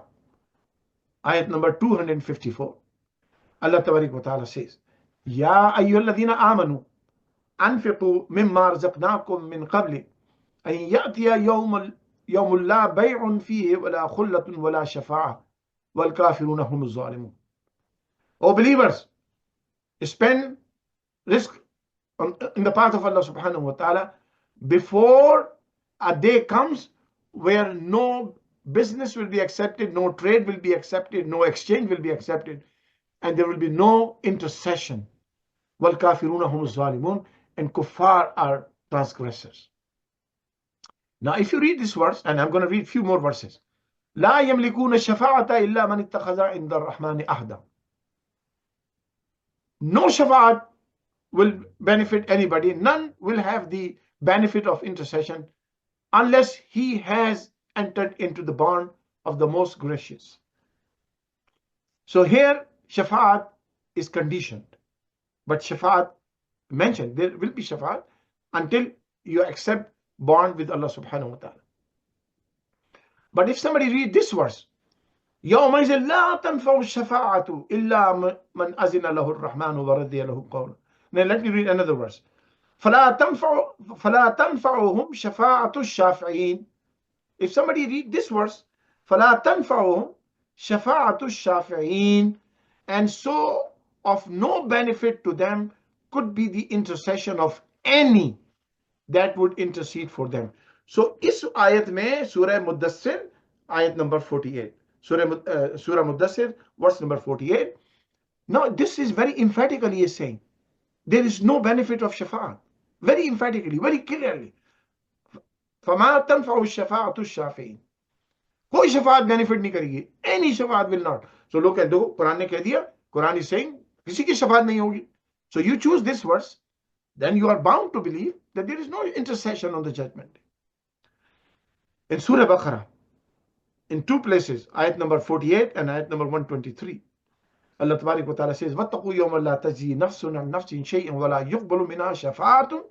ayat number 254, Allah Tabarak wa Ta'ala says, Ya ayyuhalladhina amanu anfiqu mimma razaqnakum min qabli an ya'tiya yawmun la bay'un fihi wala khullatun wala shafa'ah wal kafiruna humuz zalimun. O believers, spend risk in the path of Allah subhanahu wa ta'ala before a day comes where no business will be accepted, no trade will be accepted, no exchange will be accepted, and there will be no intercession. Wal kafiruna hum zalimun, and kuffar are transgressors. Now if you read this verse, and I'm going to read a few more verses, La yamlikuna shafa'ata illa man ittakhadha inda ar-rahmani ahda. No shafa'at will benefit anybody. None will have the benefit of intercession unless he has entered into the bond of the most gracious. So here shafa'at is conditioned, but shafa'at mentioned, there will be shafa'at until you accept bond with Allah subhanahu wa ta'ala. But if somebody read this verse, يَوْمَئِذٍ لَا تَنْفَعُ الشَّفَاعَةُ إِلَّا مَنْ أَذِنَ لَهُ الرَّحْمَنُ وَرَضِيَ لَهُ قَوْلًا. Now let me read another verse. فَلَا تَنْفَعُهُمْ شَفَاعَةُ الشَّافِعِينَ. If somebody read this verse, فَلَا تَنْفَعُهُمْ شَفَاعَةُ الشَّافِعِينَ, and so of no benefit to them could be the intercession of any that would intercede for them. So इस आयत में सूरह मुद्दस्सिर आयत number 48, Surah Mudassir, verse number 48. Now this is very emphatically is saying there is no benefit of shafa'at. Very emphatically, very clearly. فَمَا تَنْفَعُ الشَّفَاعَةُ الشَّافِعِينَ. कोई Shafat benefit नहीं करेगी. Any Shafat will not. So look at देखो, कुरान ने कह दिया, Quran is saying किसी की शफात नहीं होगी. So you choose this verse, then you are bound to believe that there is no intercession on the judgment day. In Surah Baqarah, in two places, ayat number 48 and ayat number 123, Allah Tabarak wa Ta'ala says, وَاتَّقُوا يَوْمًا لَا تَجْزِي نَفْسٌ عَنْ نَفْسٍ شَيْئًا وَلَا يُقْبَلُ مِنْهَا شَفَاعَةٌ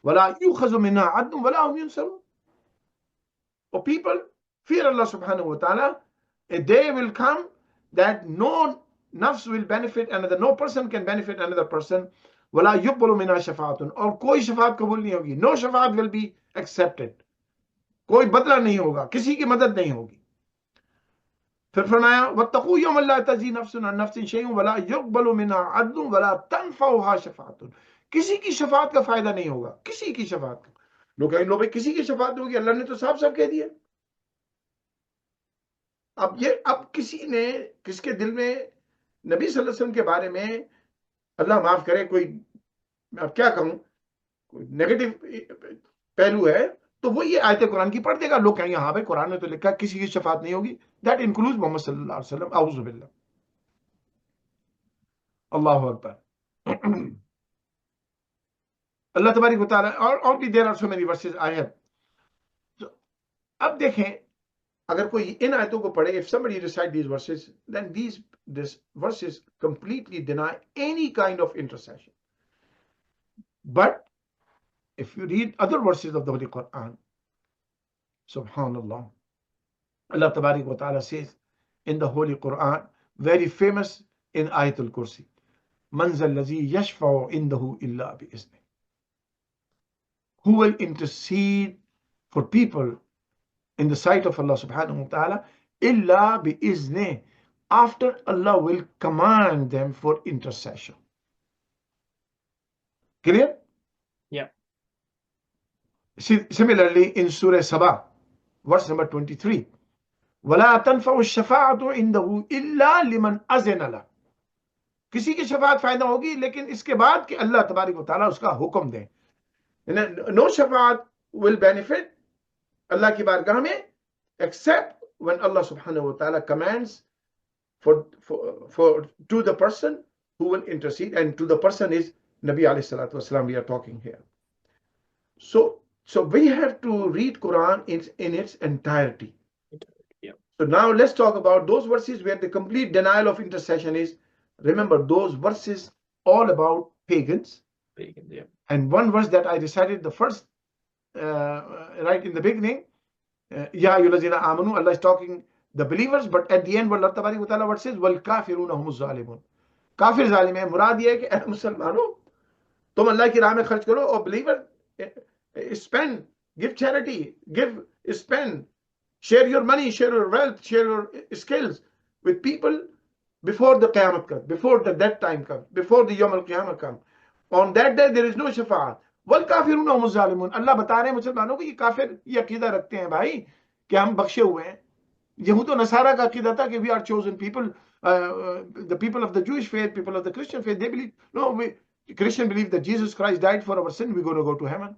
وَلَا يُؤْخَذُ مِنْهَا عَدْلٌ وَلَا هُمْ يُنصَرُونَ. O people, fear Allah subhanahu wa ta'ala. A day will come that no nafs will benefit another, no person can benefit another person. وَلَا يُقْبَلُ مِنْهَا شَفَاعَةٌ, और कोई शफात कबूल नहीं होगी. No Shafat will be accepted. कोई बदला नहीं होगा, किसी की मदद नहीं होगी. फिर फरमाया वत्तकू यौमन ला तज़ी नफ्सुन अन नफ्सिन शैअन वला युक़बलु मिन्हा अदलुन वला तनफ़उहा शफ़ाअतुन. किसी की शफात का फायदा नहीं होगा, किसी की शफात का. लोग कहेंगे लो भाई किसी की शफात होगी, अल्लाह ने तो साफ साफ कह दिया. अब किसी ने किसके दिल में नबी सल्लल्लाहु अलैहि वसल्लम के बारे में, अल्लाह माफ करे, कोई अब क्या कहूं, कोई नेगेटिव पहलू है, तो वो ये आयत कुरान की पढ़ देगा. लोग कहेंगे हाँ भाई कुरान में तो लिखा किसी की शफात नहीं होगी. दैट इंक्लूड्स मोहम्मद सल्लल्लाहु अलैहि वसल्लम. औज़ु बिल्लाह. अल्लाहु अकबर. अल्लाह तबारक व तआला, और भी there are so many verses I have. अब देखें, अगर कोई इन आयतों को पढ़े, if somebody recite these verses, then these verses completely deny any kind of intercession. But if you read other verses of the Holy Quran, subhanallah, Allah Tabarak wa Ta'ala says in the Holy Quran, very famous in Ayatul Kursi, Man zal lazi yashfa'u indahu illa bi izni. Who will intercede for people in the sight of Allah subhanahu wa ta'ala, illa bi izni, after Allah will command them for intercession. Clear?
Yeah.
Similarly in Surah Sabah, verse number 23. وَلَا تَنْفَعُ الشَّفَاعَةُ عِنْدَهُ إِلَّا لِمَنْ أَذِنَ لَهُ. किसी की शफात फायदा होगी लेकिन इसके बाद कि अल्लाह तबारक व तआला उसका हुक्म दे. No शफात will benefit अल्लाह की बारगाह में except when Allah subhanahu wa ta'ala commands to the person who will intercede, and to the person is Nabi alayhi salatu wasalam we are talking here. So we have to read Quran in its entirety.
Yeah.
So now let's talk about those verses where the complete denial of intercession is. Remember, those verses all about pagans.
Pagans, yeah.
And one verse that I recited the first, right in the beginning, Ya ayyuhallazina amanu, Allah is talking the believers, but at the end, Allah tabaraka wa ta'ala what says, wal kafiruna humuz zalimun. Kafir zalim hai. Murad ye hai ki Muslimano, tum Allah ki raah mein kharch karo, or believer, spend, give charity, spend, share your money, share your wealth, share your skills with people before the Qiyamah comes, before that time comes, before the Yawm al-Qiyamah comes. On that day there is no shafa'at. वल काफिरून हुमुज़ ज़ालिमून. अल्लाह बता रहे हैं मुसलमानों को ये काफिर ये अकीदा रखते हैं भाई कि हम बख्शे हुए हैं. यहूद और नसारा का अकीदा था कि we are chosen people, the people of the Jewish faith, people of the Christian faith, they believe, no, Christian believe that Jesus Christ died for our sin, we're going to go to heaven.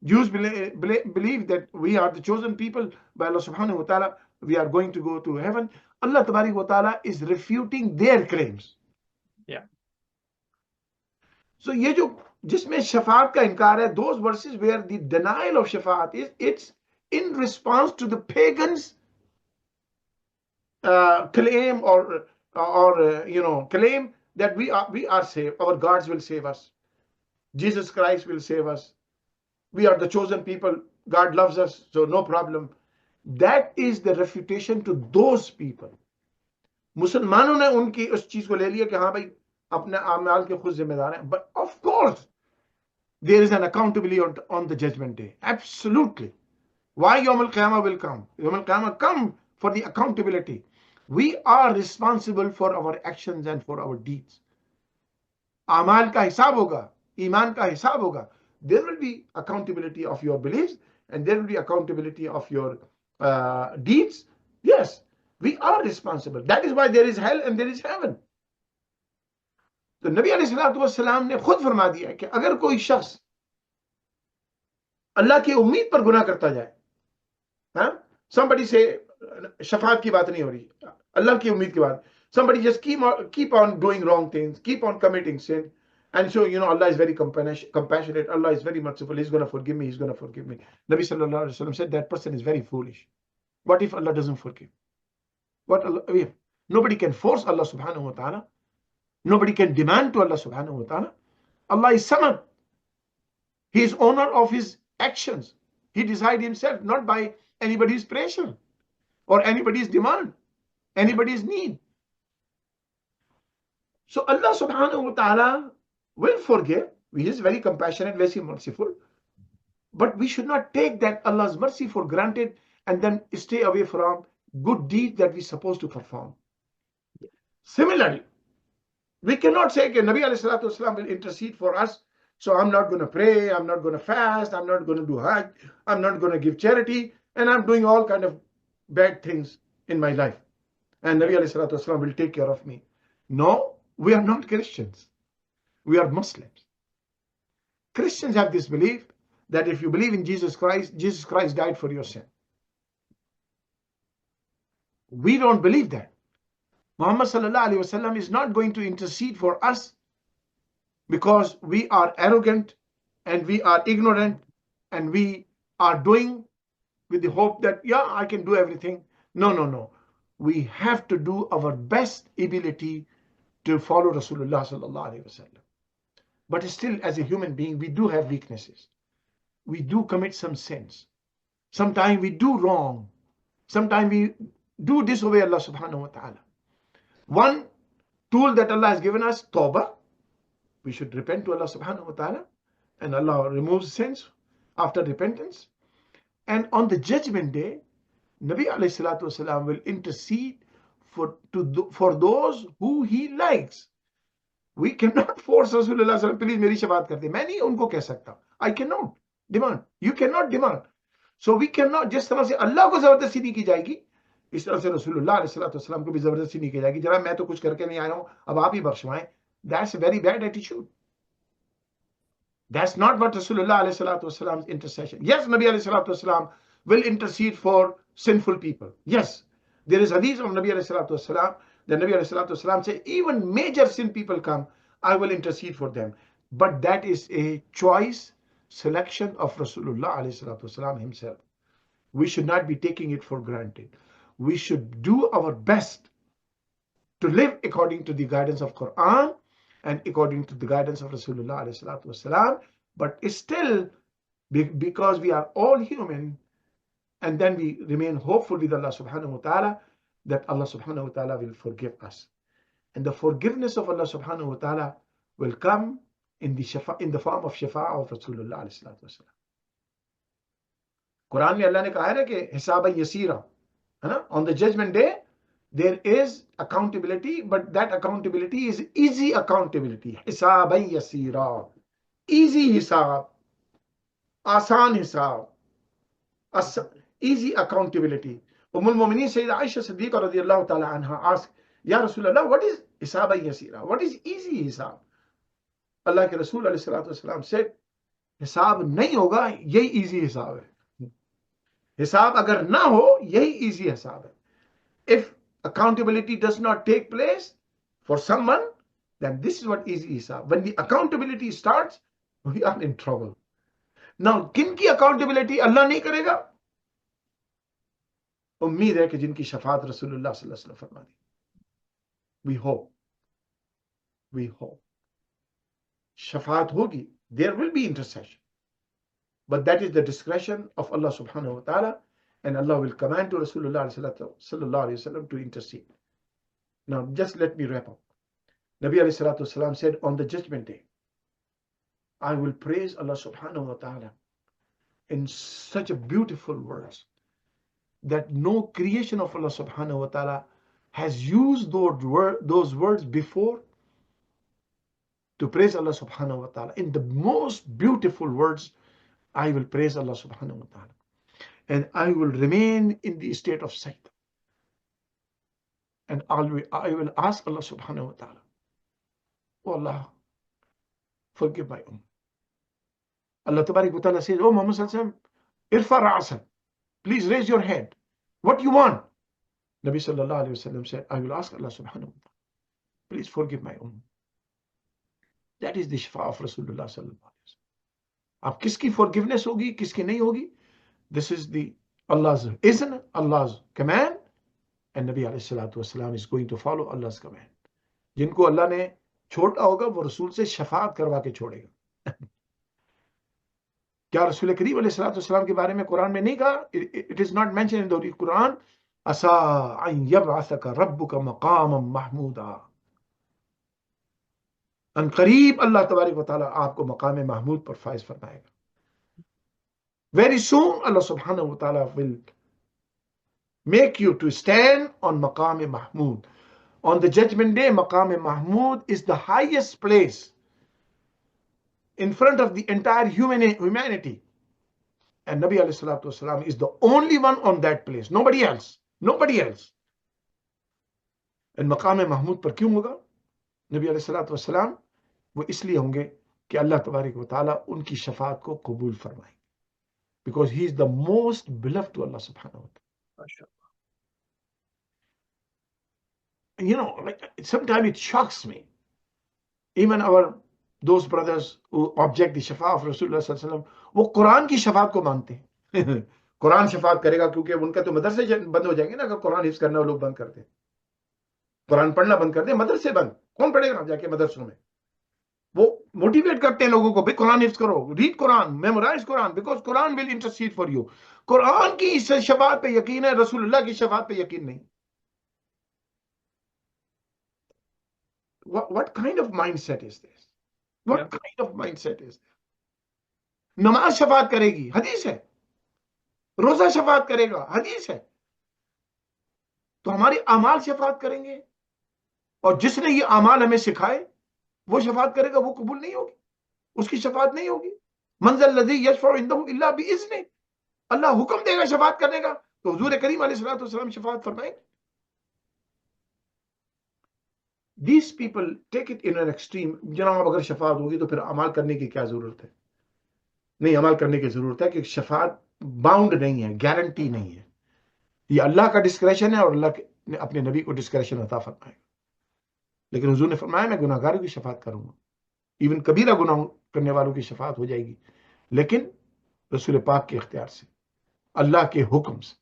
Jews believe that we are the chosen people by Allah subhanahu wa ta'ala, we are going to go to heaven. Allah tabarak wa ta'ala is refuting their claims.
Yeah.
So ये जो जिसमें शफात का इनकार है, those verses where the denial of Shafat is, it's in response to the pagans claim or claim that we are saved, our gods will save us, Jesus Christ will save us, we are the chosen people, God loves us, so no problem. That is the refutation to those people. मुसलमानों ने उनकी उस चीज को ले लिया कि हाँ भाई अपने आमाल के खुद जिम्मेदार हैं. But of course there is an accountability on the judgment day. Absolutely. Why Yawm al-Qiyamah will come? Yawm al-Qiyamah come for the accountability. We are responsible for our actions and for our deeds. Amal ka hisab hoga, iman ka hisab hoga. There will be accountability of your beliefs and there will be accountability of your deeds. Yes, we are responsible. That is why there is hell and there is heaven. तो नबी अलैहिस्सलाम ने खुद फरमा दिया कि अगर कोई शख्स अल्लाह की उम्मीद पर गुनाह करता जाए, हाँ, somebody say शफात की बात नहीं हो रही, अल्लाह की उम्मीद की बात, somebody just keep on doing wrong things, keep on committing sin, and so Allah is very compassionate, Allah is very merciful, he's going to forgive me, Nabi sallallahu alaihi wasallam said that person is very foolish. What if Allah doesn't forgive? Nobody can force Allah subhanahu wa ta'ala. Nobody can demand to Allah subhanahu wa ta'ala. Allah is Samad. He is owner of his actions. He decides himself, not by anybody's pressure or anybody's demand, anybody's need. So Allah subhanahu wa ta'ala will forgive. He is very compassionate, very merciful. But we should not take that Allah's mercy for granted and then stay away from good deeds that we're supposed to perform. Similarly, we cannot say that Nabi alayhi salatu wasalam will intercede for us, so I'm not going to pray, I'm not going to fast, I'm not going to do hajj, I'm not going to give charity, and I'm doing all kind of bad things in my life. And Nabi alayhi salatu wasalam will take care of me. No, we are not Christians. We are Muslims. Christians have this belief that if you believe in Jesus Christ died for your sin. We don't believe that. Muhammadﷺ is not going to intercede for us because we are arrogant and we are ignorant and we are doing with the hope that, yeah, I can do everything. No. We have to do our best ability to follow Rasulullah ﷺ. But still, as a human being, we do have weaknesses. We do commit some sins. Sometimes we do wrong. Sometimes we do disobey Allah subhanahu wa ta'ala. One tool that Allah has given us, tawbah. We should repent to Allah subhanahu wa ta'ala, and Allah removes sins after repentance. And on the judgment day, Nabi alayhi salatu wasalam will intercede for those who he likes. We cannot force Rasulullah sallallahu alaihi wasallam, please meri shafaat kar de. मैं नहीं उनको कह सकता. I cannot demand. You cannot demand. So we cannot, जिस तरह से अल्लाह को जबरदस्ती नहीं की जाएगी, इस तरह से रसूलुल्लाह अलैहिस्सलाम को भी जबरदस्ती नहीं की जाएगी, जरा मैं तो कुछ करके नहीं आया हूं, अब आप ही बख्शवाएं. That's a very bad attitude. That's not what Rasulullah अलैहिस्सलाम's intercession. Yes, Nabi अलैहिस्सलाम will intercede for sinful people. Yes, there is hadith of Nabi अलैहिस्सलाम, the Nabi अलैहिस्सलाम say, even major sin people come, I will intercede for them. But that is a choice, selection of Rasulullah अलैहिस्सलाम himself. We should not be taking it for granted. We should do our best to live according to the guidance of Quran and according to the guidance of Rasulullah ﷺ, but still, because we are all human, and then we remain hopeful with Allah subhanahu wa ta'ala that Allah subhanahu wa ta'ala will forgive us. And the forgiveness of Allah subhanahu wa ta'ala will come in the form of shafa'ah of Rasulullah ﷺ. Quran में अल्लाह ने कहा है ना कि हिसाब यसीरा, है ना, on the judgment day there is accountability, but that accountability is easy accountability. हिसाब यसीरा, easy हिसाब, आसान हिसाब, easy accountability. Ummul Mu'mineen Sayyida Aisha Siddiqa radiyallahu ta'ala anha asked, Ya Rasulullah, what is हिसाब यसीरा? What is easy हिसाब? Allah के Rasul alayhi salatu wasalam said, हिसाब नहीं होगा, यही easy हिसाब है. हिसाब अगर ना हो, यही easy हिसाब है. If accountability does not take place for someone, then this is what easy hisab. When the accountability starts, we are in trouble. Now, किन की accountability अल्लाह नहीं करेगा? उम्मीद है कि जिनकी शफात रसूलुल्लाह सल्लल्लाहु अलैहि वसल्लम फरमा दी. We hope. शफात होगी. There will be intercession. But that is the discretion of Allah subhanahu wa ta'ala, and Allah will command to Rasulullah sallallahu alaihi wasallam to intercede. Now, just let me wrap up. Nabi alayhi salatu wasalam said, on the judgment day, I will praise Allah subhanahu wa ta'ala in such a beautiful words that no creation of Allah subhanahu wa ta'ala has used those words before to praise Allah subhanahu wa ta'ala. In the most beautiful words, I will praise Allah subhanahu wa ta'ala. And I will remain in the state of sajda. And I will ask Allah subhanahu wa ta'ala, oh Allah, forgive my ummah. Allah tabarak wa ta'ala says, oh Muhammadﷺ, irfa ra'asak, please raise your head. What do you want? Nabi sallallahu alayhi wa sallam said, I will ask Allah subhanahu wa ta'ala, please forgive my ummah. That is the shifa of Rasulullah sallallahu alayhi wa sallam. Ab kiski forgiveness hogi, kiski nahi hogi? This is the Allah's izn, Allah's command, and Nabi alayhi salatu wasalam is going to follow Allah's command. जिनको अल्लाह ने छोड़ा होगा वो रसूल से शफाअत करवा के छोड़ेगा. क्या रसूल करीम अलैहि सलातु वसलाम के बारे में कुरान में नहीं कहा? It is not mentioned in the Quran. असा अन यबअसका रब्बुका मकामम महमूदा. अन करीब अल्लाह तबारक व तआला आपको मकाम महमूद पर फाइज फरमाएगा. Very soon Allah subhanahu wa ta'ala will make you to stand on maqam mahmud. On the judgment day, maqam mahmud is the highest place in front of the entire humanity. And Nabi alayhi salatu wasalam is the only one on that place. Nobody else. And maqam mahmud par kyun hoga? Nabi alayhi salatu wasalam wo isliye honge कि अल्लाह तबारक व तआला उनकी शफाअत को कबूल फरमाए. Because he is the most beloved to Allah subhanahu wa ta'ala. You know, like sometimes it shocks me. Even those brothers who object the shafa of Rasulullah sallallahu alaihi wasallam, वो कुरान की शफाअत को मानते हैं. कुरान शफाअत करेगा क्योंकि उनका तो मदरसे बंद हो जाएंगे ना अगर कुरान हिफ्ज करना वो लोग बंद कर दें. कुरान पढ़ना बंद कर दें, मदरसे बंद. कौन पढ़ेगा जाके मदरसों में? वो मोटिवेट करते हैं लोगों को, भाई कुरान हिफ्ज करो, read Quran, memorise Quran, because Quran will intercede for you. Quran की इस शफाअत पे यकीन है, रसूलुल्लाह की शफाअत पे यकीन नहीं. What kind of mindset is this? What kind of mindset is this? नमाज शफाअत करेगी, हदीस है. रोजा शफाअत करेगा, हदीस है. तो हमारे अमाल शफाअत करेंगे, और जिसने ये अमाल हमें सिखाए वो शफाअत करेगा, वो कबूल नहीं होगी, उसकी शफाअत नहीं होगी. मंज़ल लज़ी यशफ़अउ इंदहु इल्ला बिइज़्निही. अल्लाह हुक्म देगा शफात करने का तो हुजूर करीम अलैहिस्सलाम Shafat फरमाएंगे. These people take it in an extreme. जनाब अगर शफात होगी तो फिर अमल करने की क्या जरूरत है? नहीं, अमल करने की जरूरत है कि शफात बाउंड नहीं है, गारंटी नहीं है. ये अल्लाह का डिस्क्रेशन है और अल्लाह ने अपने नबी को डिस्क्रेशन अता फरमाया. लेकिन हुजूर ने फरमाया मैं गुनाहगारों की शफात करूंगा. इवन कबीरा गुनाह करने वालों की शफात हो जाएगी, लेकिन रसूल पाक के इख्तियार से, अल्लाह के हुक्म से.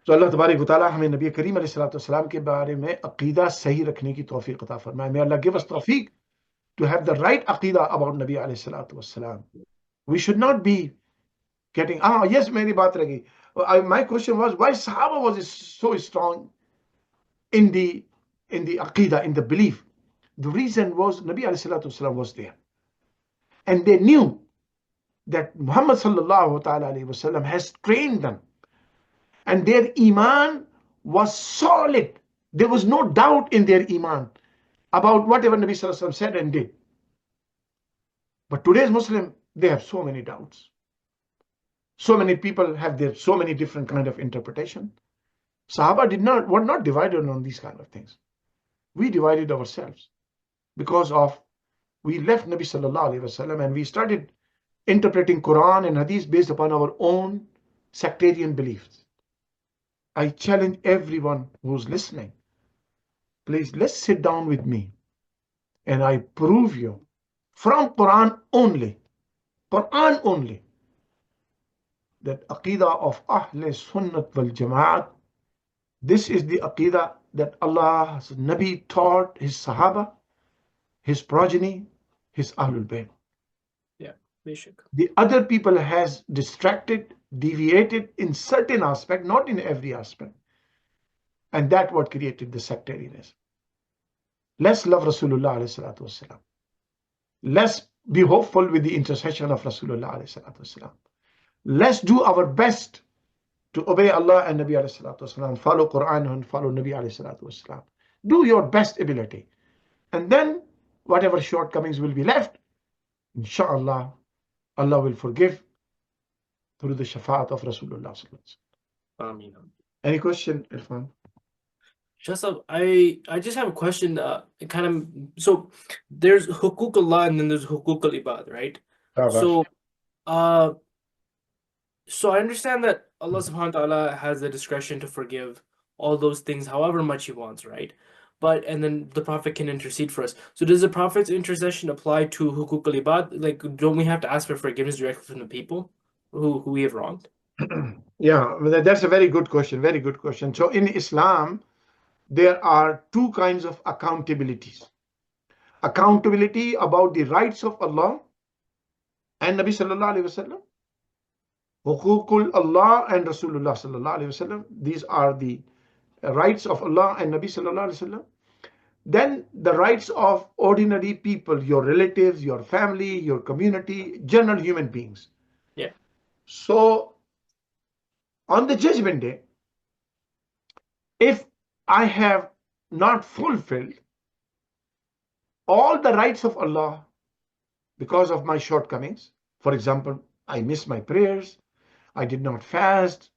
तो अल्लाह तबारक व तआला हमें नबी करीम अलैहिस्सलाम के बारे में अकीदा सही रखने की तौफीक अता फरमाए. मे अल्लाह गिव अस तौफीक to have the right aqidah about Nabi alayhi salatu wassalam. We should not be getting, yes, meri baat reh gayi. My question was, why Sahaba was so strong in the aqidah, in the belief? The reason was Nabi alayhi salatu wassalam was there. And they knew that Muhammad sallallahu ta'ala alayhi wasallam has trained them. And their iman was solid. There was no doubt in their iman about whatever Nabi sallallahu alaihi wasallam said and did. But today's Muslim, they have so many doubts. So many people have their so many different kind of interpretation. Sahaba were not divided on these kind of things. We divided ourselves because of we left Nabi sallallahu alaihi wasallam and we started interpreting Quran and Hadith based upon our own sectarian beliefs. I challenge everyone who's listening, please let's sit down with me and I prove you from Quran only, that Aqidah of Ahl Sunnat wal Jama'at, this is the Aqidah that Allah's Nabi taught his Sahaba, his progeny, his Ahlul Bayt.
Yeah, basic.
The other people has distracted, deviated in certain aspect, not in every aspect. And that what created the sectarianism. Let's love Rasulullah alayhi salatu wasalam. Let's be hopeful with the intercession of Rasulullah alayhi salatu wasalam. Let's do our best to obey Allah and Nabi alayhi salatu wasalam, follow Quran and follow Nabi alayhi salatu wasalam. Do your best ability. And then whatever shortcomings will be left, inshallah, Allah will forgive through the shafa'at of Rasulullah sallallahu alaihi wasallam.
Ameen.
Any question, Irfan?
Shasab, I just have a question. So there's hukuk Allah and then there's hukuk al-ibad, right? So I understand that Allah subhanahu wa ta'ala has the discretion to forgive all those things however much he wants, right? And then the Prophet can intercede for us. So does the Prophet's intercession apply to hukuk al-ibad? Like, don't we have to ask for forgiveness directly from the people who we have wronged?
Yeah, that's a very good question. Very good question. So in Islam, there are two kinds of accountabilities. Accountability about the rights of Allah and Nabi sallallahu alaihi wasallam. Hukukul Allah and Rasulullah sallallahu alaihi wasallam. These are the rights of Allah and Nabi sallallahu alaihi wasallam. Then the rights of ordinary people, your relatives, your family, your community, general human beings.
Yeah.
So on the judgment day, if I have not fulfilled all the rights of Allah because of my shortcomings, for example, I missed my prayers, I did not fast.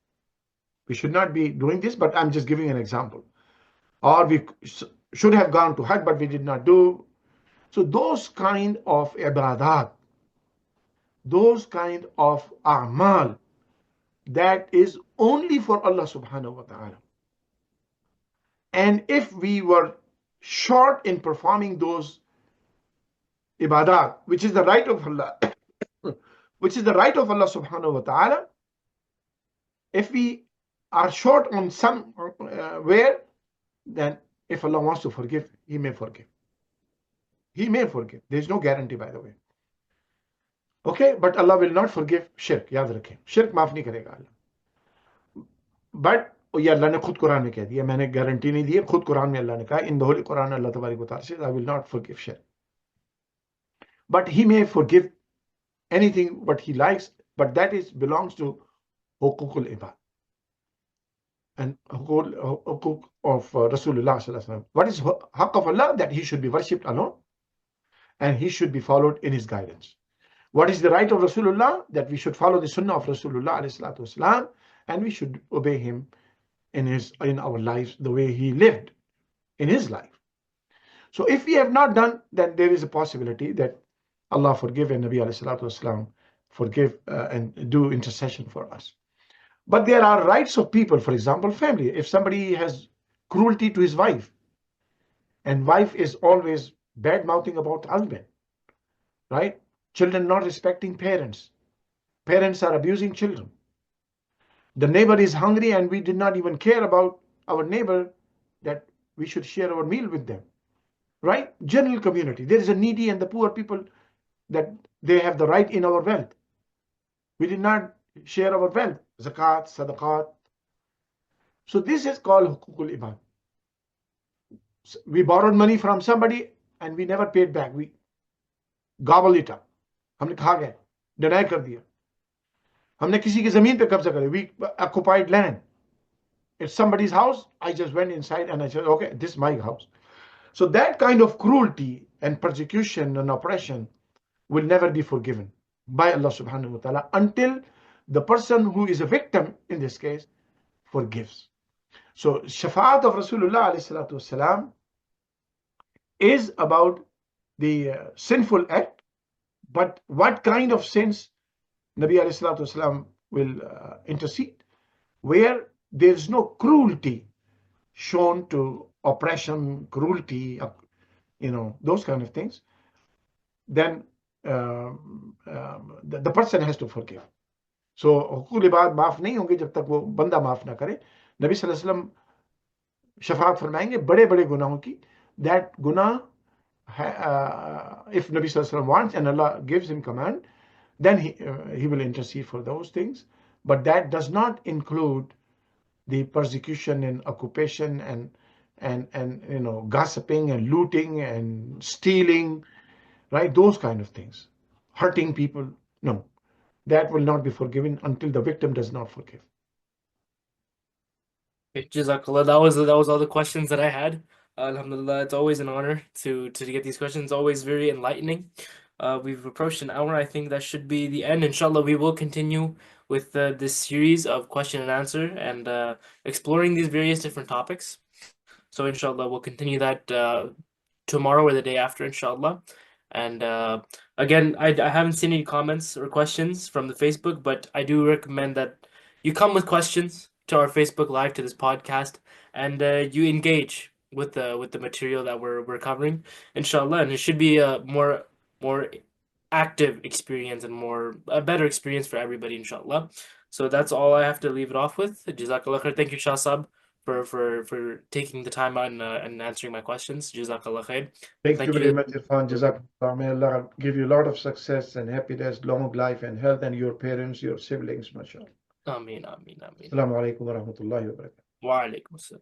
We should not be doing this, but I'm just giving an example. Or we should have gone to Hajj, but we did not do. So those kind of ibadat, those kind of a'mal, that is only for Allah subhanahu wa ta'ala. And if we were short in performing those ibadat, which is the right of Allah, which is the right of Allah subhanahu wa ta'ala, if we are short on some where, then if Allah wants to forgive, He may forgive. He may forgive. There is no guarantee, by the way. Okay, but Allah will not forgive shirk. याद रखें, shirk माफ नहीं करेगा Allah. But ये अल्लाह ने खुद कुरान में कह दिया, मैंने गारंटी नहीं दी है, खुद कुरान में अल्लाह ने कहा, in the holy Quran Allah तबारक व तआला says, I will not forgive shirk. But He may forgive anything what He likes, but that belongs to hukukul ibad and hukuk of Rasulullah sallallahu alaihi wasallam. What is haqq of Allah? That He should be worshipped alone and He should be followed in His guidance. What is the right of Rasulullah? That we should follow the sunnah of Rasulullah ﷺ, and we should obey him in our lives the way he lived in his life. So if we have not done, then there is a possibility that Allah forgive and Nabi ﷺ forgive and do intercession for us. But there are rights of people, for example, family. If somebody has cruelty to his wife, and wife is always bad mouthing about husband, right? Children not respecting parents. Parents are abusing children. The neighbor is hungry and we did not even care about our neighbor, that we should share our meal with them, right? General community. There is a needy and the poor people, that they have the right in our wealth. We did not share our wealth, zakat, sadaqat. So this is called hukukul ibad. We borrowed money from somebody and we never paid back. We gobble it up. हमने खा गए, deny कर दिया. हमने किसी की जमीन पे कब्जा करे. We occupied land. It's somebody's house. I just went inside and I said, okay, this is my house. So that kind of cruelty and persecution and oppression will never be forgiven by Allah subhanahu wa ta'ala until the person who is a victim, in this case, forgives. So Shafa'at of Rasulullah alayhi salatu wasalam is about the sinful act, but what kind of sins Nabi alayhi salatu wasalam will intercede, where there is no cruelty shown to oppression, cruelty, those kind of things, then the person has to forgive. So hukukul ibad maaf nahi honge jab tak wo banda maaf na kare. Nabi sallallahu alaihi wasallam shafaat farmayenge bade bade gunahon ki, that gunah, if Nabi sallallahu alaihi wasallam wants and Allah gives him command, then he will intercede for those things. But that does not include the persecution and occupation and gossiping and looting and stealing, right? Those kind of things, hurting people. No, that will not be forgiven until the victim does not forgive.
Jazakallah. That was all the questions that I had. Alhamdulillah, it's always an honor to get these questions. It's always very enlightening. We've approached an hour. I think that should be the end. Inshallah, we will continue with this series of question and answer and exploring these various different topics. So inshallah, we'll continue that tomorrow or the day after, inshallah. And again, I haven't seen any comments or questions from the Facebook, but I do recommend that you come with questions to our Facebook Live, to this podcast, and you engage with the material that we're covering, inshallah. And it should be a more active experience and a better experience for everybody, inshallah. So that's all I have to leave it off with. Jazakallah khair. Thank you, Shah Sab, for taking the time on and answering my questions. Jazakallah khair.
Thank you very much, Irfan. Jazakallah. May Allah give you a lot of success and happiness, long life and health, and your parents, your siblings, mashallah.
Ameen, ameen, ameen.
Assalamu alaikum wa rahmatullahi wa barakatuh.
Wa alaikum assalam.